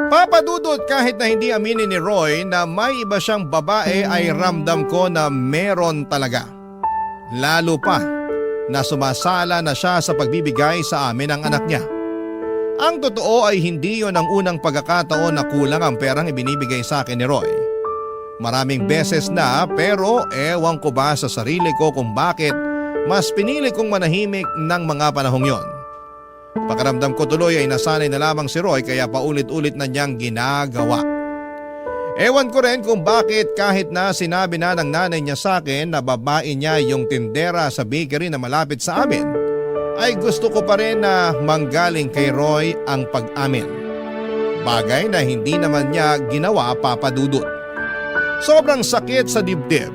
Papadudot, kahit na hindi aminin ni Roy na may iba siyang babae ay ramdam ko na meron talaga. Lalo pa na sumasala na siya sa pagbibigay sa amin ng anak niya. Ang totoo ay hindi yon ang unang pagkakataon na kulang ang perang ibinibigay sa akin ni Roy. Maraming beses na, pero ewan ko ba sa sarili ko kung bakit mas pinili kong manahimik ng mga panahong yon. Pakiramdam ko tuloy ay nasanay na lamang si Roy kaya paulit-ulit na niyang ginagawa. Ewan ko rin kung bakit kahit na sinabi na ng nanay niya sa akin na babae niya yung tindera sa bakery na malapit sa amin, ay gusto ko pa rin na manggaling kay Roy ang pag-amin. Bagay na hindi naman niya ginawa, Papadudot. Sobrang sakit sa dibdib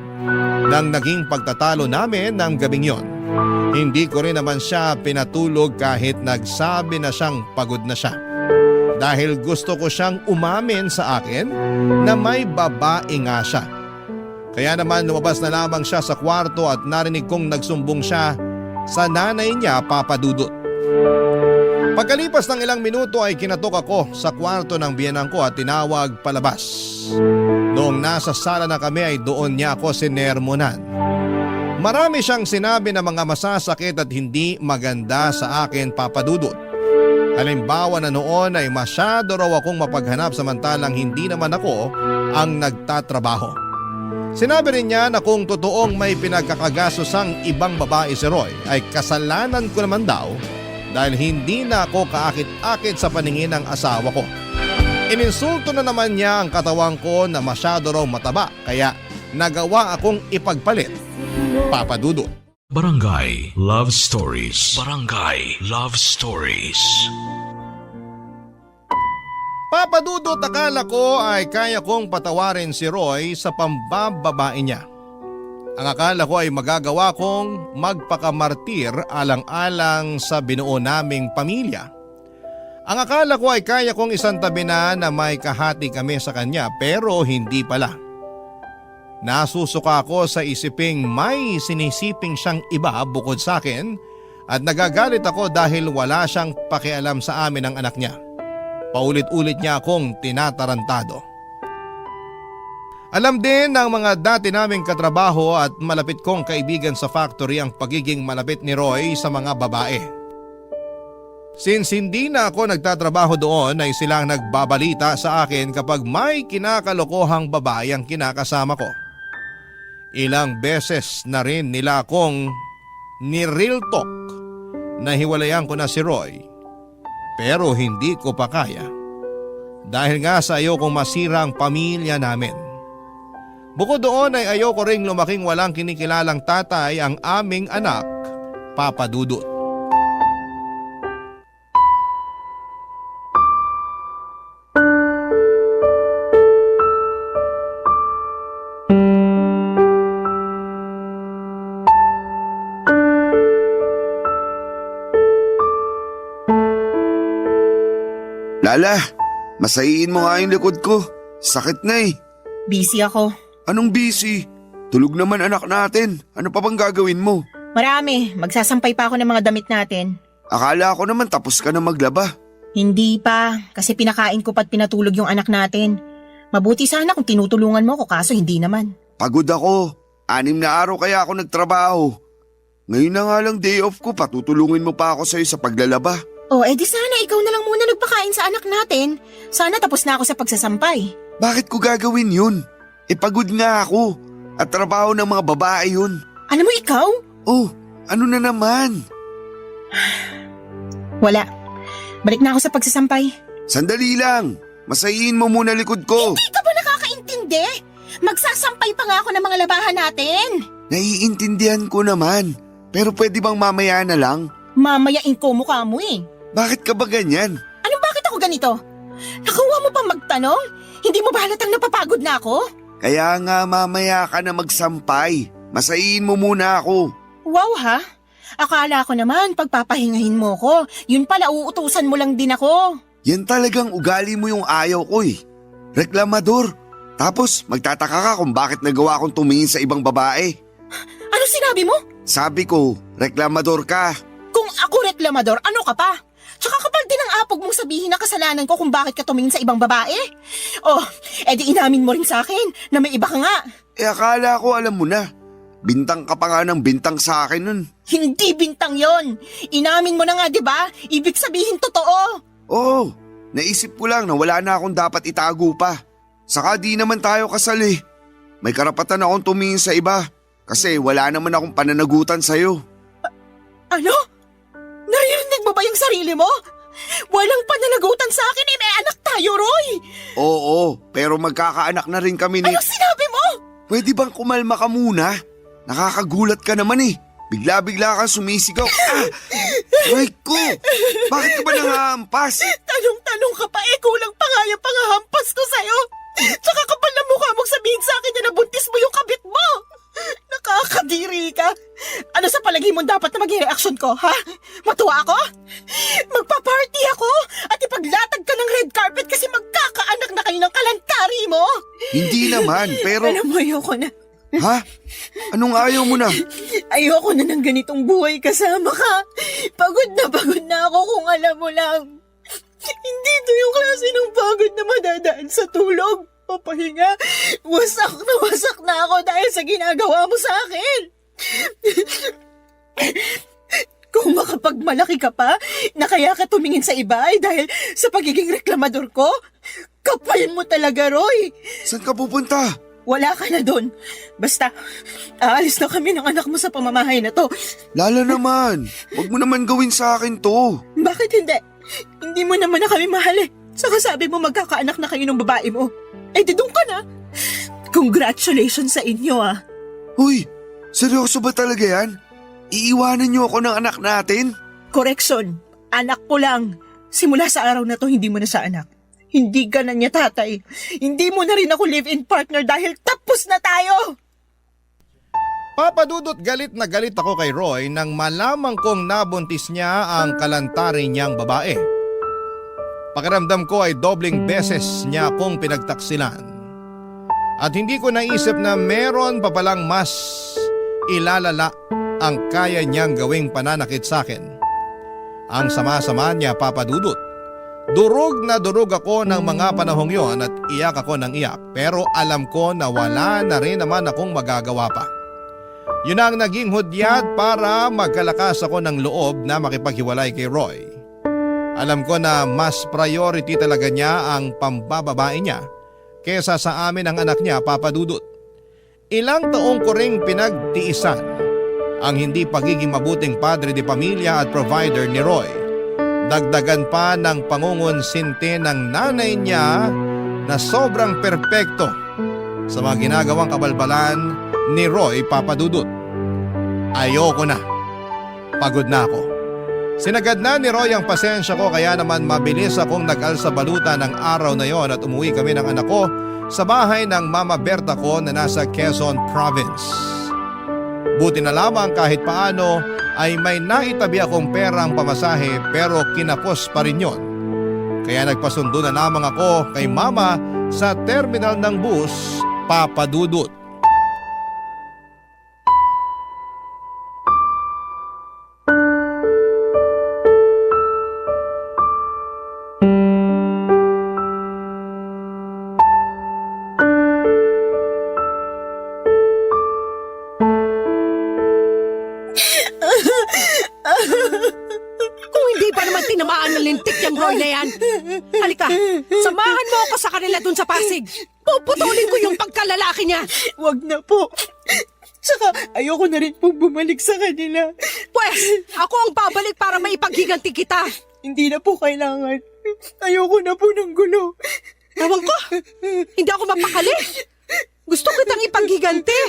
nang naging pagtatalo namin ng gabing yon. Hindi ko rin naman siya pinatulog kahit nagsabi na siyang pagod na siya. Dahil gusto ko siyang umamin sa akin na may babae nga siya. Kaya naman lumabas na lamang siya sa kwarto at narinig kong nagsumbong siya sa nanay niya, Papadudot. Pagkalipas ng ilang minuto ay kinatok ako sa kwarto ng biyenan ko at tinawag palabas. Noong nasa sala na kami ay doon niya ako sinermonan. Marami siyang sinabi na mga masasakit at hindi maganda sa akin, Papadudot. Halimbawa na noon ay masyado raw akong mapaghanap samantalang hindi naman ako ang nagtatrabaho. Sinabi rin niya na kung totoong may pinagkakagasosang ibang babae si Roy ay kasalanan ko naman daw dahil hindi na ako kaakit-akit sa paningin ng asawa ko. Ininsulto na naman niya ang katawan ko na masyado raw mataba kaya nagawa akong ipagpalit, Papadudot. Barangay Love Stories. Barangay Love Stories. Papadudot, akala ko ay kaya kong patawarin si Roy sa pambababae niya. Ang akala ko ay magagawa kong magpakamartir alang-alang sa binuo naming pamilya. Ang akala ko ay kaya kong isantabi na may kahati kami sa kanya pero hindi pala. Nasusuka ako sa isiping may sinisiping siyang iba bukod sa akin at nagagalit ako dahil wala siyang pakialam sa amin ng anak niya. Paulit-ulit niya akong tinatarantado. Alam din ng mga dati naming katrabaho at malapit kong kaibigan sa factory ang pagiging malapit ni Roy sa mga babae. Since hindi na ako nagtatrabaho doon ay silang nagbabalita sa akin kapag may kinakalokohang babae ang kinakasama ko. Ilang beses na rin nila akong ni-real talk na hiwalayan ko na si Roy. Pero hindi ko pa kaya. Dahil nga sa ayokong masira ang pamilya namin. Bukod doon ay ayoko ring lumaking walang kinikilalang tatay ang aming anak, Papadudot. Lala, masayiin mo nga yung likod ko. Sakit na eh. Busy ako. Anong busy? Tulog naman anak natin. Ano pa bang gagawin mo? Marami. Magsasampay pa ako ng mga damit natin. Akala ko naman tapos ka na maglaba. Hindi pa. Kasi pinakain ko pa't pinatulog yung anak natin. Mabuti sana kung tinutulungan mo ko kaso hindi naman. Pagod ako. 6 na araw kaya ako nagtrabaho. Ngayon na nga lang day off ko, patutulungin mo pa ako sa'yo sa paglalaba. Oh, edi sana ikaw na lang muna nagpakain sa anak natin. Sana tapos na ako sa pagsasampay. Bakit ko gagawin yun? Pagod nga ako. At trabaho ng mga babae yun. Alam mo ikaw? Oh, ano na naman? Wala. Balik na ako sa pagsasampay. Sandali lang. Masayiin mo muna likod ko. Hindi ka ba nakakaintindi? Magsasampay pa nga ako ng mga labahan natin. Naiintindihan ko naman. Pero pwede bang mamaya na lang? Mamayain ko mukha mo eh. Bakit ka ba ganyan? Anong bakit ako ganito? Nakuha mo pa magtanong? Hindi mo ba halatang napapagod na ako? Kaya nga mamaya ka na magsampay. Masayin mo muna ako. Wow ha? Akala ko naman pagpapahingahin mo ko. Yun pala uutusan mo lang din ako. Yan talagang ugali mo yung ayaw ko eh. Reklamador. Tapos magtataka ka kung bakit nagawa kong tumingin sa ibang babae. Ano sinabi mo? Sabi ko, reklamador ka. Kung ako reklamador, ano ka pa? Tsaka kapal din ang apog mong sabihin na kasalanan ko kung bakit ka tumingin sa ibang babae. Oh, edi inamin mo rin sa akin na may iba ka nga. Akala ko alam mo na. Bintang ka pa nga ng bintang sa akin nun. Hindi bintang yon. Inamin mo na nga, di ba? Ibig sabihin totoo. Oo, naisip ko lang na wala na akong dapat itago pa. Saka di naman tayo kasal eh. May karapatan akong tumingin sa iba. Kasi wala naman akong pananagutan sa'yo. Ano? Naririnig mo ba yung sarili mo? Walang pananagutan sa akin eh, may anak tayo, Roy! Oo, pero magkakaanak na rin kami ni... Ano sinabi mo? Pwede bang kumalma ka muna? Nakakagulat ka naman eh. Bigla-bigla kang sumisigaw. Aray ko! Bakit ka ba nangahampas? Tanong-tanong ka pa eh, kulang pa nga yung pangahampas ko sa'yo. Tsaka kapal na mukha mong sabihin sa akin na nabuntis mo yung kabit mo. Nakakadiri ka. Ano sa palagay mo dapat na maging reaksyon ko, ha? Matuwa ako? Magpa-party ako at ipaglatag ka ng red carpet kasi magkakaanak na kayo ng kalantari mo? Hindi naman, pero... Alam mo, ayoko na. Ha? Anong ayaw mo na? Ayoko na ng ganitong buhay kasama ka. Pagod na ako kung alam mo lang. Hindi ito yung klase ng pagod na madadaan sa tulog. Papahinga, wasak na ako dahil sa ginagawa mo sa akin. Kung makapagmalaki ka pa, na kaya ka tumingin sa iba ay dahil sa pagiging reklamador ko, kapal mo talaga, Roy. Saan ka pupunta? Wala ka na doon. Basta, aalis na kami ng anak mo sa pamamahay na to. Lala naman, huwag mo naman gawin sa akin to. Bakit hindi? Hindi mo naman na kami mahal eh. Saka sabi mo magkakaanak na kayo ng babae mo. Eh di doon ka na. Congratulations sa inyo ah. Uy, seryoso ba talaga yan? Iiwanan niyo ako ng anak natin? Correction, anak ko lang. Simula sa araw na to, hindi mo na sa anak. Hindi ka na niya tatay. Hindi mo na rin ako live-in partner dahil tapos na tayo. Papadudot galit na galit ako kay Roy nang malamang kong nabuntis niya ang kalantari niyang babae. Pakiramdam ko ay dobling beses niya akong pinagtaksilan. At hindi ko naisip na meron pa palang mas ilalala ang kaya niyang gawing pananakit sa akin. Ang sama-sama niya, papadudot. Durog na durog ako ng mga panahong yon at iyak ako ng iyak, pero alam ko na wala na rin naman akong magagawa pa. Yun ang naging hudyat para magkalakas ako ng loob na makipaghiwalay kay Roy. Alam ko na mas priority talaga niya ang pambababae niya kesa sa amin ang anak niya, papadudot. Ilang taong ko ring pinagtiisan ang hindi pagiging mabuting padre de pamilya at provider ni Roy. Dagdagan pa ng pangungonsinti ng nanay niya na sobrang perpekto sa mga ginagawang kabalbalan ni Roy, papadudot. Ayoko na. Pagod na ako. Sinagad na ni Roy ang pasensya ko kaya naman mabilis akong nag-alsa baluta ng araw na yon at umuwi kami ng anak ko sa bahay ng Mama Berta ko na nasa Quezon Province. Buti na lamang kahit paano ay may naitabi akong perang pamasahe pero kinapos pa rin yon. Kaya nagpasundo na lamang ako kay Mama sa terminal ng bus, papadudot. Kung hindi pa naman tinamaan ng lintik yung Roy na yan. Halika, samahan mo ako sa kanila dun sa Pasig. Puputulin ko yung pagkalalaki niya. Wag na po. Tsaka ayoko na rin pong bumalik sa kanila. Pwes, ako ang babalik para maipaghiganti kita. Hindi na po kailangan. Ayoko na po ng gulo. Ewan ko, hindi ako mapakali. Gusto kitang ipaghiganti.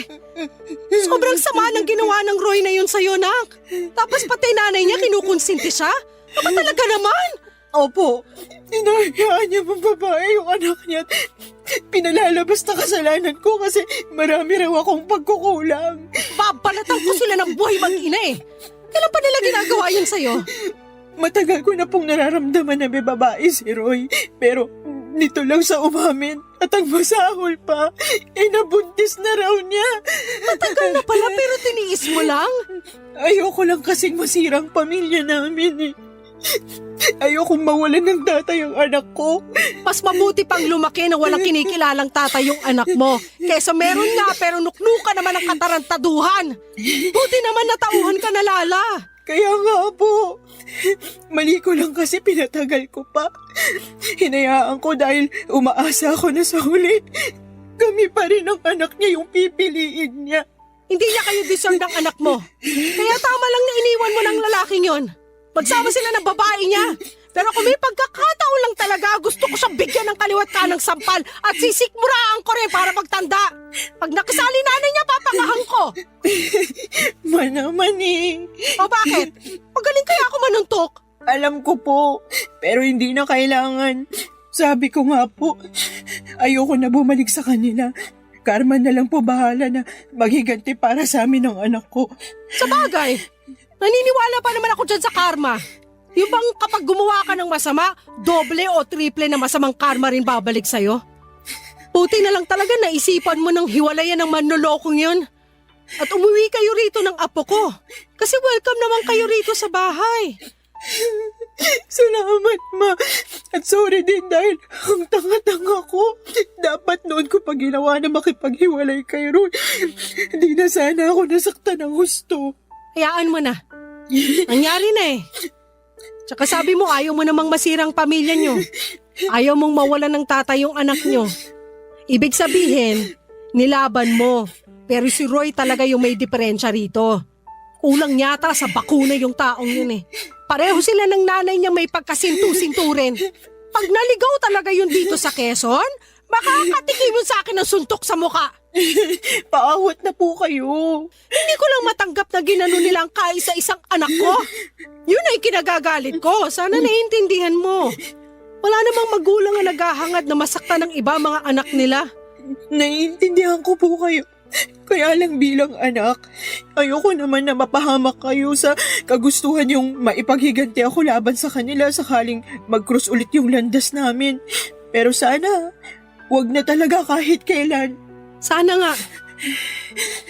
Sobrang sama ng ginawa ng Roy na yun sa'yo, nak. Tapos pati nanay niya kinukonsinti siya? Aba talaga naman? Opo, inahayaan niya mong babae yung anak niya at pinalalabas na kasalanan ko kasi marami raw akong pagkukulang. Babalatan ko sila ng buhay mag-ina eh. Kailan pa nila ginagawa yun sa'yo? Matagal ko na pong nararamdaman na may babae si Roy, pero nito lang sa umamin at ang masahol pa, nabuntis na raw niya. Matagal na pala pero tiniis mo lang? Ayoko lang kasing masirang pamilya namin eh. Ayokong mawalan ng tatay ang anak ko. Mas mabuti pang lumaki na walang kinikilalang tatay yung anak mo. Kesa meron nga pero nuknuka naman ang katarantaduhan. Buti naman natauhan ka na, Lala. Kaya nga po, mali ko lang kasi pinatagal ko pa. Hinayaan ko dahil umaasa ako na sa huli. Kami pa rin ang anak niya yung pipiliin niya. Hindi niya kayo deserve ng anak mo. Kaya tama lang na iniwan mo ng lalaking yon. Magsama sila ng babae niya. Pero kung may pagkakataon lang talaga, gusto ko siyang bigyan ng kaliwat ka ng sampal at sisikmuraan ko rin para magtanda. Pag nakasali nanay niya, papagahan ko. Manaman eh. O bakit? Magaling kaya ako manuntok? Alam ko po, pero hindi na kailangan. Sabi ko nga po, ayoko na bumalik sa kanila. Karma na lang po bahala na maghiganti para sa amin ng anak ko. Sa bagay, naniniwala pa naman ako dyan sa karma. Yung bang kapag gumawa ka ng masama, doble o triple na masamang karma rin babalik sa'yo? Buti na lang talaga naisipan mo ng hiwalayan ng manlolokong yun. At umuwi kayo rito ng apo ko. Kasi welcome naman kayo rito sa bahay. Salamat, Ma. At sorry din dahil ang tanga-tanga ko. Dapat noon ko pa ginawa na makipaghiwalay kay Roy. Hindi na sana ako nasaktan ng gusto. Hayaan mo na. Nangyari na eh. Tsaka sabi mo ayaw mo namang masirang pamilya nyo. Ayaw mong mawalan ng tatay yung anak nyo. Ibig sabihin, nilaban mo. Pero si Roy talaga yung may diferensya rito. Kulang yata sa bakuna yung taong yun eh. Pareho sila ng nanay niya may pagkasintu-sinturin. Pag naligaw talaga yun dito sa Quezon, baka katikim mo sa akin ng suntok sa muka. Paawat na po kayo. Hindi ko lang matanggap na ginano nila ang kaisa-isang anak ko. Yun ay kinagagalit ko. Sana naiintindihan mo. Wala namang magulang na naghahangad na masaktan ng iba mga anak nila. Naiintindihan ko po kayo. Kaya lang bilang anak, ayoko naman na mapahamak kayo sa kagustuhan yung maipaghiganti ako laban sa kanila sakaling mag-cross ulit yung landas namin. Pero sana, wag na talaga kahit kailan. Sana nga.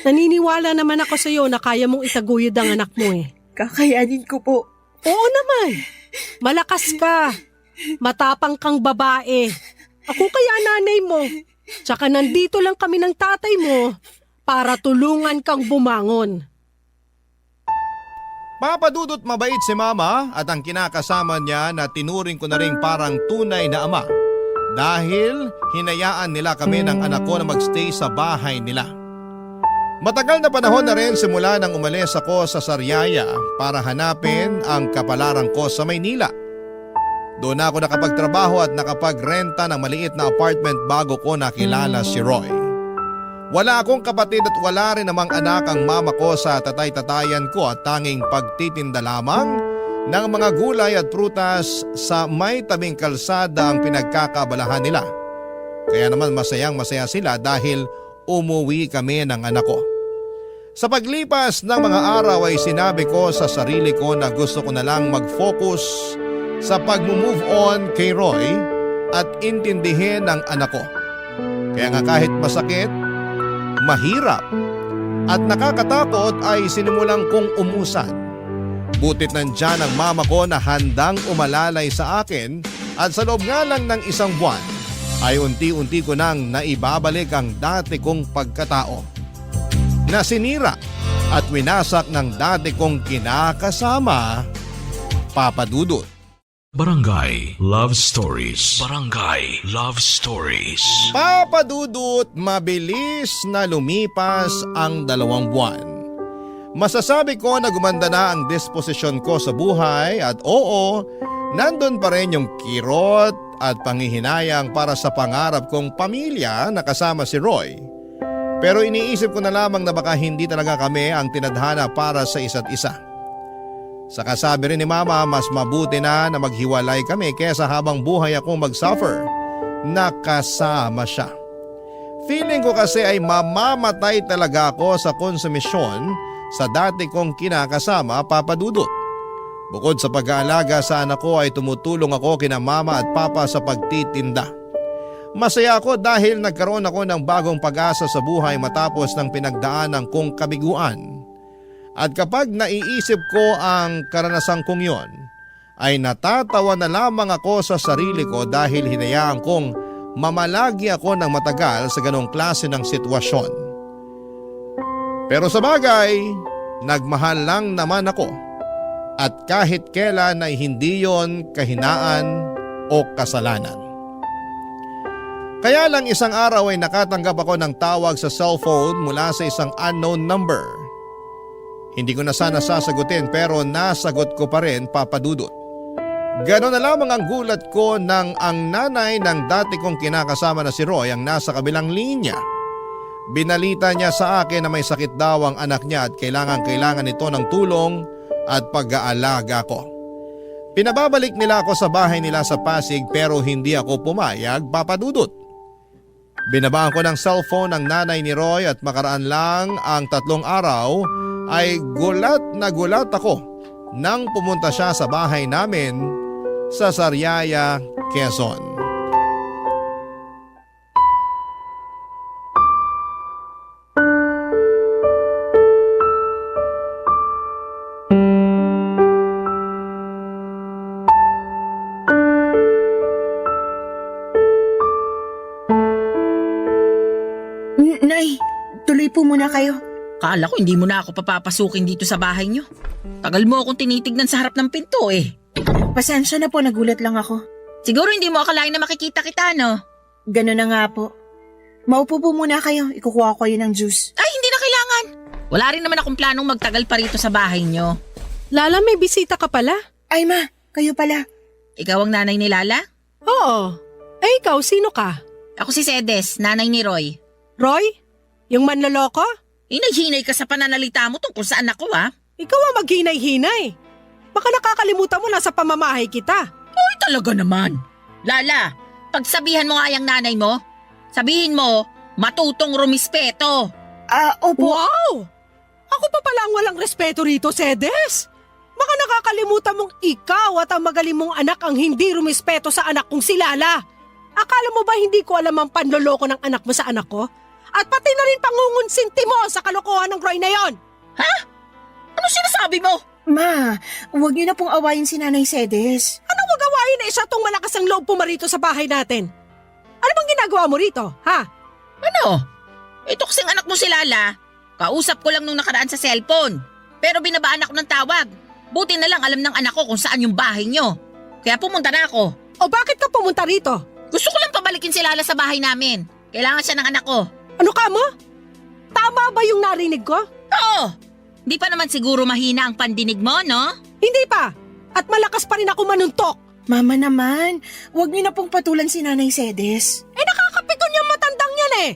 Naniniwala naman ako sa'yo na kaya mong itaguyod ang anak mo eh. Kakayanin ko po. Oo naman. Malakas ka. Matapang kang babae. Ako kaya nanay mo. Tsaka nandito lang kami ng tatay mo para tulungan kang bumangon. Papadudot mabait si Mama at ang kinakasama niya na tinuring ko na rin parang tunay na ama. Dahil hinayaan nila kami ng anak ko na magstay sa bahay nila. Matagal na panahon na rin simula nang umalis ako sa Sariaya para hanapin ang kapalaran ko sa Maynila. Doon ako nakapagtrabaho at nakapagrenta ng maliit na apartment bago ko nakilala si Roy. Wala akong kapatid at wala rin namang anak ang mama ko sa tatay-tatayan ko at tanging pagtitinda lamang ng mga gulay at prutas sa may tabing kalsada ang pinagkakabalahan nila. Kaya naman masayang-masaya sila dahil umuwi kami ng anak ko. Sa paglipas ng mga araw ay sinabi ko sa sarili ko na gusto ko na lang mag-focus sa pag-move on kay Roy at intindihin ang anak ko. Kaya nga kahit masakit, mahirap at nakakatakot ay sinimulang kong umusan. Butit nandyan ang mama ko na handang umalalay sa akin at sa loob nga lang ng isang buwan ay unti-unti ko nang naibabalik ang dati kong pagkatao. Nasinira at winasak ng dati kong kinakasama, Papa Dudut. Barangay Love Stories. Barangay Love Stories. Papa Dudut, mabilis na lumipas ang 2 buwan. Masasabi ko na gumanda na ang disposisyon ko sa buhay at oo, nandun pa rin yung kirot at panghihinayang para sa pangarap kong pamilya na kasama si Roy. Pero iniisip ko na lamang na baka hindi talaga kami ang tinadhana para sa isa't isa. Saka sabi rin ni Mama, mas mabuti na maghiwalay kami kesa habang buhay akong mag-suffer na kasama siya. Feeling ko kasi ay mamamatay talaga ako sa konsumisyon sa dati kong kinakasama, Papa Dudut. Bukod sa pag-aalaga sa anak ko ay tumutulong ako kina Mama at Papa sa pagtitinda. Masaya ako dahil nagkaroon ako ng bagong pag-asa sa buhay matapos ng pinagdaanan kong kabiguan. At kapag naiisip ko ang karanasang kong yon, ay natatawa na lamang ako sa sarili ko dahil hinayaan kong mamalagi ako ng matagal sa ganong klase ng sitwasyon. Pero sa bagay, nagmahal lang naman ako at kahit kailan ay hindi yon kahinaan o kasalanan. Kaya lang isang araw ay nakatanggap ako ng tawag sa cellphone mula sa isang unknown number. Hindi ko na sana sasagutin pero nasagot ko pa rin, Papa Dudut. Ganon na lamang ang gulat ko nang ang nanay ng dati kong kinakasama na si Roy ang nasa kabilang linya. Binalita niya sa akin na may sakit daw ang anak niya at kailangan nito ng tulong at pag-aalaga ko. Pinababalik nila ako sa bahay nila sa Pasig pero hindi ako pumayag, Papa Dudut. Binabaan ko ng cellphone ang nanay ni Roy at makaraan lang ang 3 araw ay gulat na gulat ako nang pumunta siya sa bahay namin sa Sariaya, Quezon. Nay, tuloy po muna kayo. Kala ko hindi mo na ako papapasukin dito sa bahay niyo. Tagal mo akong tinitignan sa harap ng pinto eh. Pasensya na po, nagulat lang ako. Siguro hindi mo akalain na makikita kita, no? Ganun na nga po. Maupo po muna kayo, ikukuha ko kayo ng juice. Ay, hindi na kailangan. Wala rin naman akong planong magtagal pa rito sa bahay niyo. Lala, may bisita ka pala? Ay ma, kayo pala. Ikaw ang nanay ni Lala? Oo. Eh ikaw, sino ka? Ako si Sedes, nanay ni Roy. Roy? Yung manloloko? Hinay-hinay ka sa pananalita mo tungkol sa anak ko, ha? Ikaw ang maghinay-hinay. Baka nakakalimutan mo na sa pamamahay kita. Uy, talaga naman. Lala, pagsabihan mo nga yung nanay mo, sabihin mo, matutong rumispeto. Opo. Wow! Ako pa pala ang walang respeto rito, Sedes. Baka nakakalimutan mong ikaw at ang magaling mong anak ang hindi rumispeto sa anak kong si Lala. Akala mo ba hindi ko alam ang panloloko ng anak mo sa anak ko? At pati na rin pangungunsinti mo sa kalokohan ng Roy na yon. Ha? Ano sinasabi mo? Ma, huwag niyo na pong awayin si Nanay Sedes. Anong wag awayin na isa tong malakas ang loob pumarito sa bahay natin? Ano bang ginagawa mo rito, ha? Ano? Ito kasing anak mo si Lala. Kausap ko lang nung nakaraan sa cellphone. Pero binabaan ako ng tawag. Buti na lang alam ng anak ko kung saan yung bahay nyo. Kaya pumunta na ako. O bakit ka pumunta rito? Gusto ko lang pabalikin si Lala sa bahay namin. Kailangan siya ng anak ko. Ano ka mo? Tama ba yung narinig ko? Oo. Di pa naman siguro mahina ang pandinig mo, no? Hindi pa. At malakas pa rin ako manuntok. Mama naman, huwag niyo na pong patulan si Nanay Sedes. Eh nakakapikon yung matandang yan eh.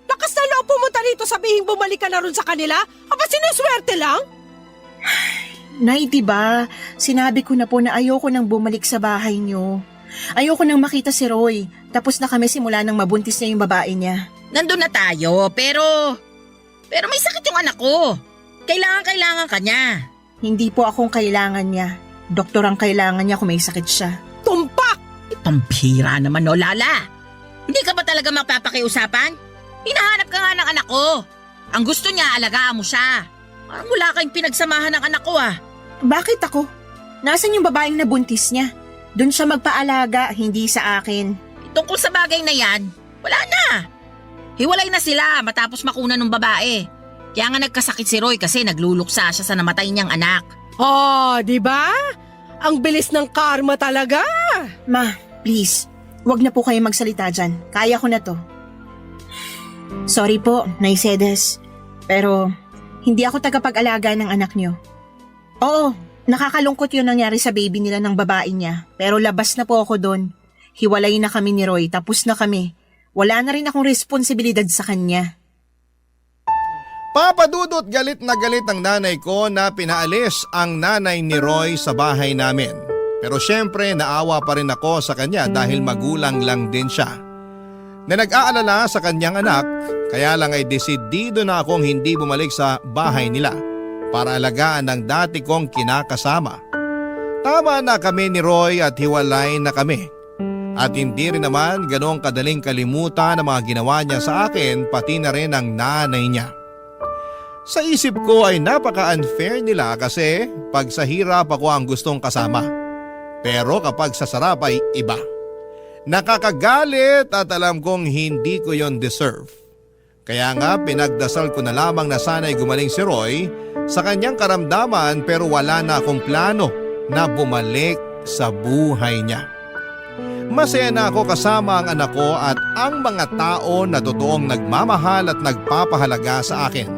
Lakas na loob pumunta rito sabihin bumalik ka na rin sa kanila? Aba sinuswerte lang? Nay, diba? Sinabi ko na po na ayoko nang bumalik sa bahay niyo. Ayoko nang makita si Roy. Tapos na kami simula nang mabuntis niya yung babae niya. Nandun na tayo, pero may sakit yung anak ko. Kailangan ka niya. Hindi po akong kailangan niya. Doktor ang kailangan niya kung may sakit siya. Tumpak! Pampira naman, no, Lala. Hindi ka ba talaga mapapakiusapan? Hinahanap ka nga ng anak ko. Ang gusto niya, alagaan mo siya. Parang wala kayong pinagsamahan ng anak ko, ah. Bakit ako? Nasaan yung babaeng nabuntis niya? Doon siya magpaalaga, hindi sa akin. Tungkol sa bagay na yan, wala na. Hiwalay na sila matapos makuna ng babae. Kaya nga nagkasakit si Roy kasi nagluluksa siya sa namatay niyang anak. Oh, di ba? Ang bilis ng karma talaga. Ma, please, wag na po kayo magsalita dyan. Kaya ko na to. Sorry po, Nay Sedes. Pero hindi ako tagapag-alaga ng anak niyo. Oo, nakakalungkot yung nangyari sa baby nila ng babae niya. Pero labas na po ako doon. Hiwalay na kami ni Roy, tapos na kami. Wala na rin akong responsibilidad sa kanya. Papadudot galit na galit ang nanay ko na pinaalis ang nanay ni Roy sa bahay namin. Pero syempre naawa pa rin ako sa kanya dahil magulang lang din siya. Na nag-aalala sa kanyang anak, kaya lang ay desidido na akong hindi bumalik sa bahay nila para alagaan ng dati kong kinakasama. Tama na kami ni Roy at hiwalay na kami. At hindi rin naman ganong kadaling kalimutan ang mga ginawa niya sa akin pati na rin ang nanay niya. Sa isip ko ay napaka-unfair nila kasi pag sa hirap ako ang gustong kasama. Pero kapag sa sarap ay iba. Nakakagalit at alam kong hindi ko yon deserve. Kaya nga pinagdasal ko na lamang na sana'y gumaling si Roy sa kanyang karamdaman pero wala na akong plano na bumalik sa buhay niya. Masaya na ako kasama ang anak ko at ang mga tao na totoong nagmamahal at nagpapahalaga sa akin.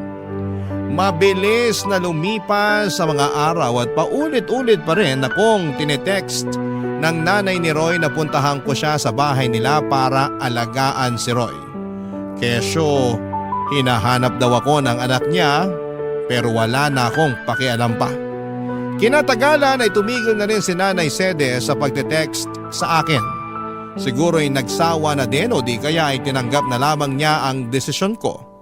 Mabilis na lumipas sa mga araw at paulit-ulit pa rin akong tinetext ng nanay ni Roy na puntahan ko siya sa bahay nila para alagaan si Roy. Kesyo, hinahanap daw ako ng anak niya pero wala na akong pakialam pa. Kinatagalan ay tumigil na rin si Nanay Sede sa pagte-text sa akin. Siguro ay nagsawa na din o di kaya ay tinanggap na lamang niya ang desisyon ko.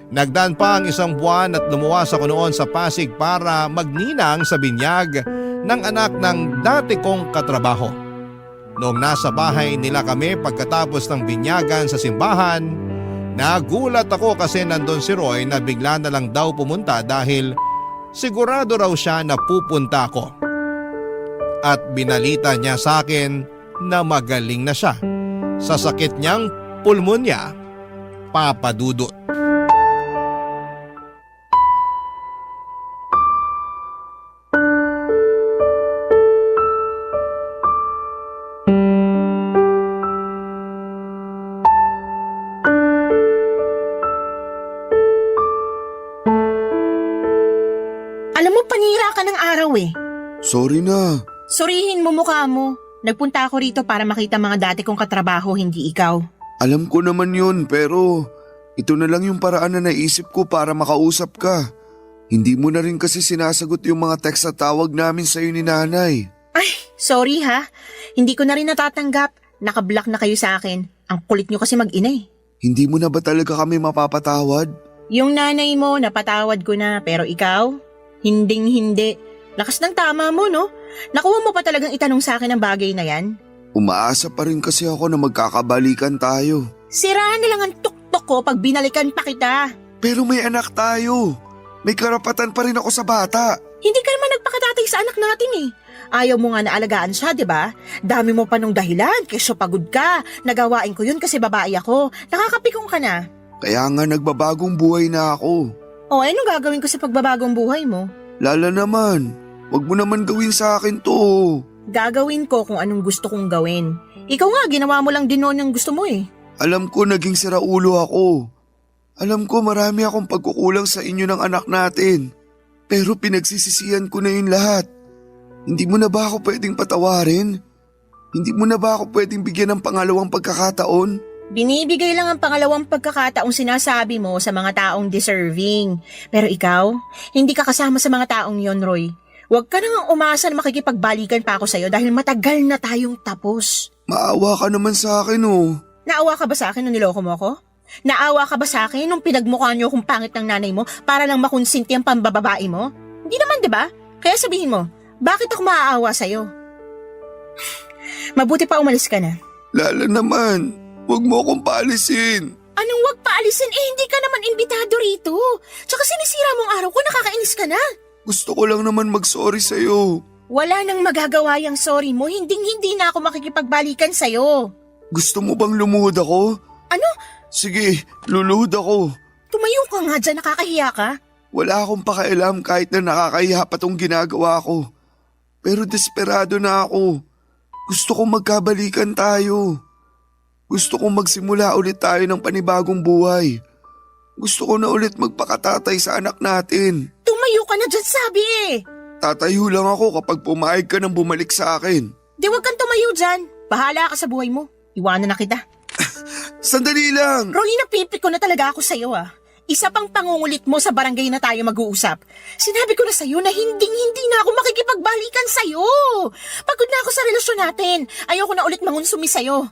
Nagdaan pa ang 1 buwan at lumuwas ako noon sa Pasig para magninang sa binyag ng anak ng dati kong katrabaho. Noong nasa bahay nila kami pagkatapos ng binyagan sa simbahan, nagulat ako kasi nandun si Roy na bigla na lang daw pumunta dahil sigurado raw siya na pupunta ako. At binalita niya sa akin na magaling na siya sa sakit niyang pulmonya, papadudot. Alam mo, panira ka ng araw eh. Sorry na. Surihin mo mukha mo. Nagpunta ako rito para makita mga dati kong katrabaho, hindi ikaw. Alam ko naman yun pero ito na lang yung paraan na naisip ko para makausap ka. Hindi mo na rin kasi sinasagot yung mga text at tawag namin sa'yo ni nanay. Ay, sorry ha. Hindi ko na rin natatanggap. Nakablock na kayo sa akin. Ang kulit nyo kasi mag-ina eh. Hindi mo na ba talaga kami mapapatawad? Yung nanay mo, napatawad ko na. Pero ikaw, hinding-hindi. Lakas ng tama mo, no? Nakuha mo pa talagang itanong sa akin ang bagay na yan? Umaasa pa rin kasi ako na magkakabalikan tayo. Siraan na lang ang tuktok ko pag binalikan pa kita. Pero may anak tayo. May karapatan pa rin ako sa bata. Hindi ka naman nagpakatatay sa anak natin eh. Ayaw mo nga na alagaan siya, di ba? Dami mo pa nung dahilan, kesyo pagod ka. Nagawain ko yun kasi babae ako. Nakakapikong ka na. Kaya nga nagbabagong buhay na ako. O, anong gagawin ko sa pagbabagong buhay mo? Lala naman, wag mo naman gawin sa akin to. Gagawin ko kung anong gusto kong gawin. Ikaw nga, ginawa mo lang din noon ang gusto mo eh. Alam ko naging siraulo ako. Alam ko marami akong pagkukulang sa inyo ng anak natin. Pero pinagsisisihan ko na yun lahat. Hindi mo na ba ako pwedeng patawarin? Hindi mo na ba ako pwedeng bigyan ng pangalawang pagkakataon? Binibigay lang ang pangalawang pagkakataong sinasabi mo sa mga taong deserving. Pero ikaw, hindi ka kasama sa mga taong yon, Roy. Huwag ka nang umasa na makikipagbalikan pa ako sa'yo dahil matagal na tayong tapos. Maawa ka naman sa akin oh. Naawa ka ba sa akin nung niloko mo ako? Naawa ka ba sa akin nung pinagmukha niyo kung pangit ng nanay mo para lang makonsinti ang pambababae mo? Hindi naman, di ba? Kaya sabihin mo, bakit ako maaawa sa'yo? Mabuti pa umalis ka na. Lala naman, huwag mo akong paalisin. Anong wag paalisin? Eh, hindi ka naman imbitado rito. Tsaka sinisira mong araw ko, nakakainis ka na. Gusto ko lang naman mag-sorry sa'yo. Wala nang magagawa yung sorry mo, hindi na ako makikipagbalikan sa'yo. Gusto mo bang lumuhod ako? Ano? Sige, luluhod ako. Tumayo ka nga dyan, nakakahiya ka. Wala akong pakialam kahit na nakakahiya pa tong ginagawa ko. Pero desperado na ako. Gusto kong magkabalikan tayo. Gusto kong magsimula ulit tayo ng panibagong buhay. Gusto ko na ulit magpakatatay sa anak natin. Tumayo ka na dyan, sabi eh. Tatayo lang ako kapag pumayag ka nang bumalik sa akin. Di wag kang tumayo dyan. Bahala ka sa buhay mo. Iwanan na kita. Sandali lang! Roy, napipik ko na talaga ako sa'yo ah. Isa pang pangungulit mo sa barangay na tayo mag-uusap. Sinabi ko na sa'yo na hindi na ako makikipagbalikan sa'yo. Pagod na ako sa relasyon natin. Ayoko na ulit mangunsumi sa'yo.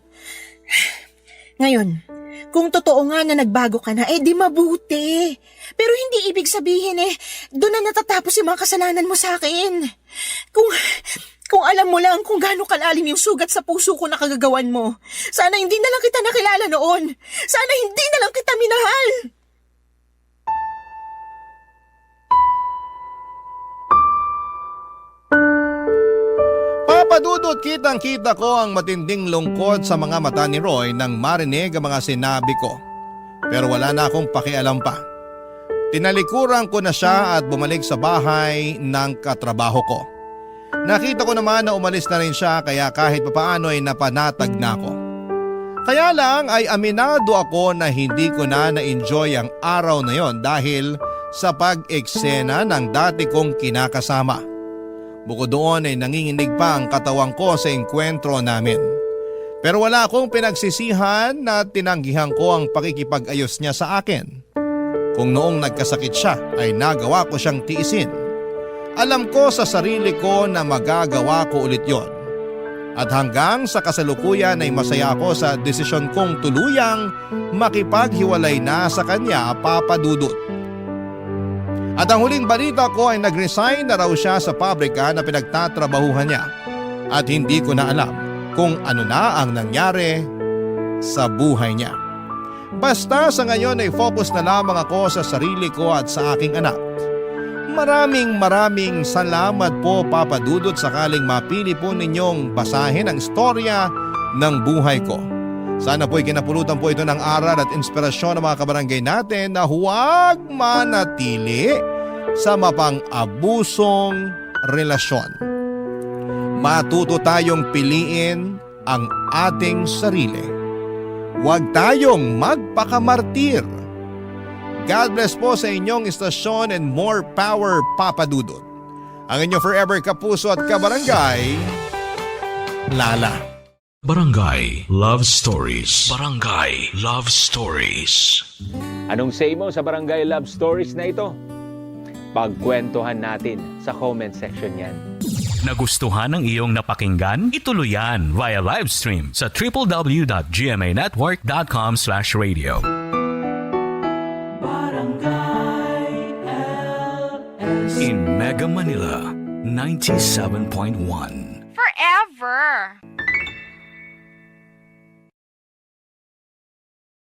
Ngayon, kung totoo nga na nagbago ka na, di mabuti. Pero hindi ibig sabihin doon na natatapos yung mga kasalanan mo sa akin. Kung alam mo lang kung gaano kalalim yung sugat sa puso ko na kagagawan mo, sana hindi na lang kita nakilala noon. Sana hindi na lang kita minahal. Papadudot, kitang-kita ko ang matinding lungkot sa mga mata ni Roy nang marinig ang mga sinabi ko. Pero wala na akong pakialam pa. Tinalikuran ko na siya at bumalik sa bahay ng katrabaho ko. Nakita ko naman na umalis na rin siya kaya kahit papaano ay napanatag na ako. Kaya lang ay aminado ako na hindi ko na na-enjoy ang araw na yon dahil sa pag-eksena ng dati kong kinakasama. Bukod doon ay nanginginig pa ang katawan ko sa engkwentro namin. Pero wala akong pinagsisihan na tinanggihan ko ang pakikipag-ayos niya sa akin. Kung noong nagkasakit siya ay nagawa ko siyang tiisin. Alam ko sa sarili ko na magagawa ko ulit yon. At hanggang sa kasalukuyan ay masaya ako sa desisyon kong tuluyang makipaghiwalay na sa kanya, Papa Dudut. At ang huling balita ko ay nag-resign na raw siya sa pabrika na pinagtatrabahuhan niya. At hindi ko na alam kung ano na ang nangyari sa buhay niya. Basta sa ngayon ay focus na lamang ako sa sarili ko at sa aking anak. Maraming salamat po, Papa Dudut, sakaling mapili po ninyong basahin ang istorya ng buhay ko. Sana po'y kinapulutan po ito ng aral at inspirasyon ng mga kabarangay natin na huwag manatili sa mapang-abusong relasyon. Matuto tayong piliin ang ating sarili. Huwag tayong magpakamartir. God bless po sa inyong istasyon and more power, Papa Dudut. Ang inyong forever kapuso at kabarangay, Lala. Barangay Love Stories. Barangay Love Stories. Anong say mo sa Barangay Love Stories na ito? Pagkwentuhan natin sa comment section yan. Nagustuhan ng iyong napakinggan? Ituloy yan via live stream sa www.gmanetwork.com/radio. In Mega Manila, 97.1. Forever.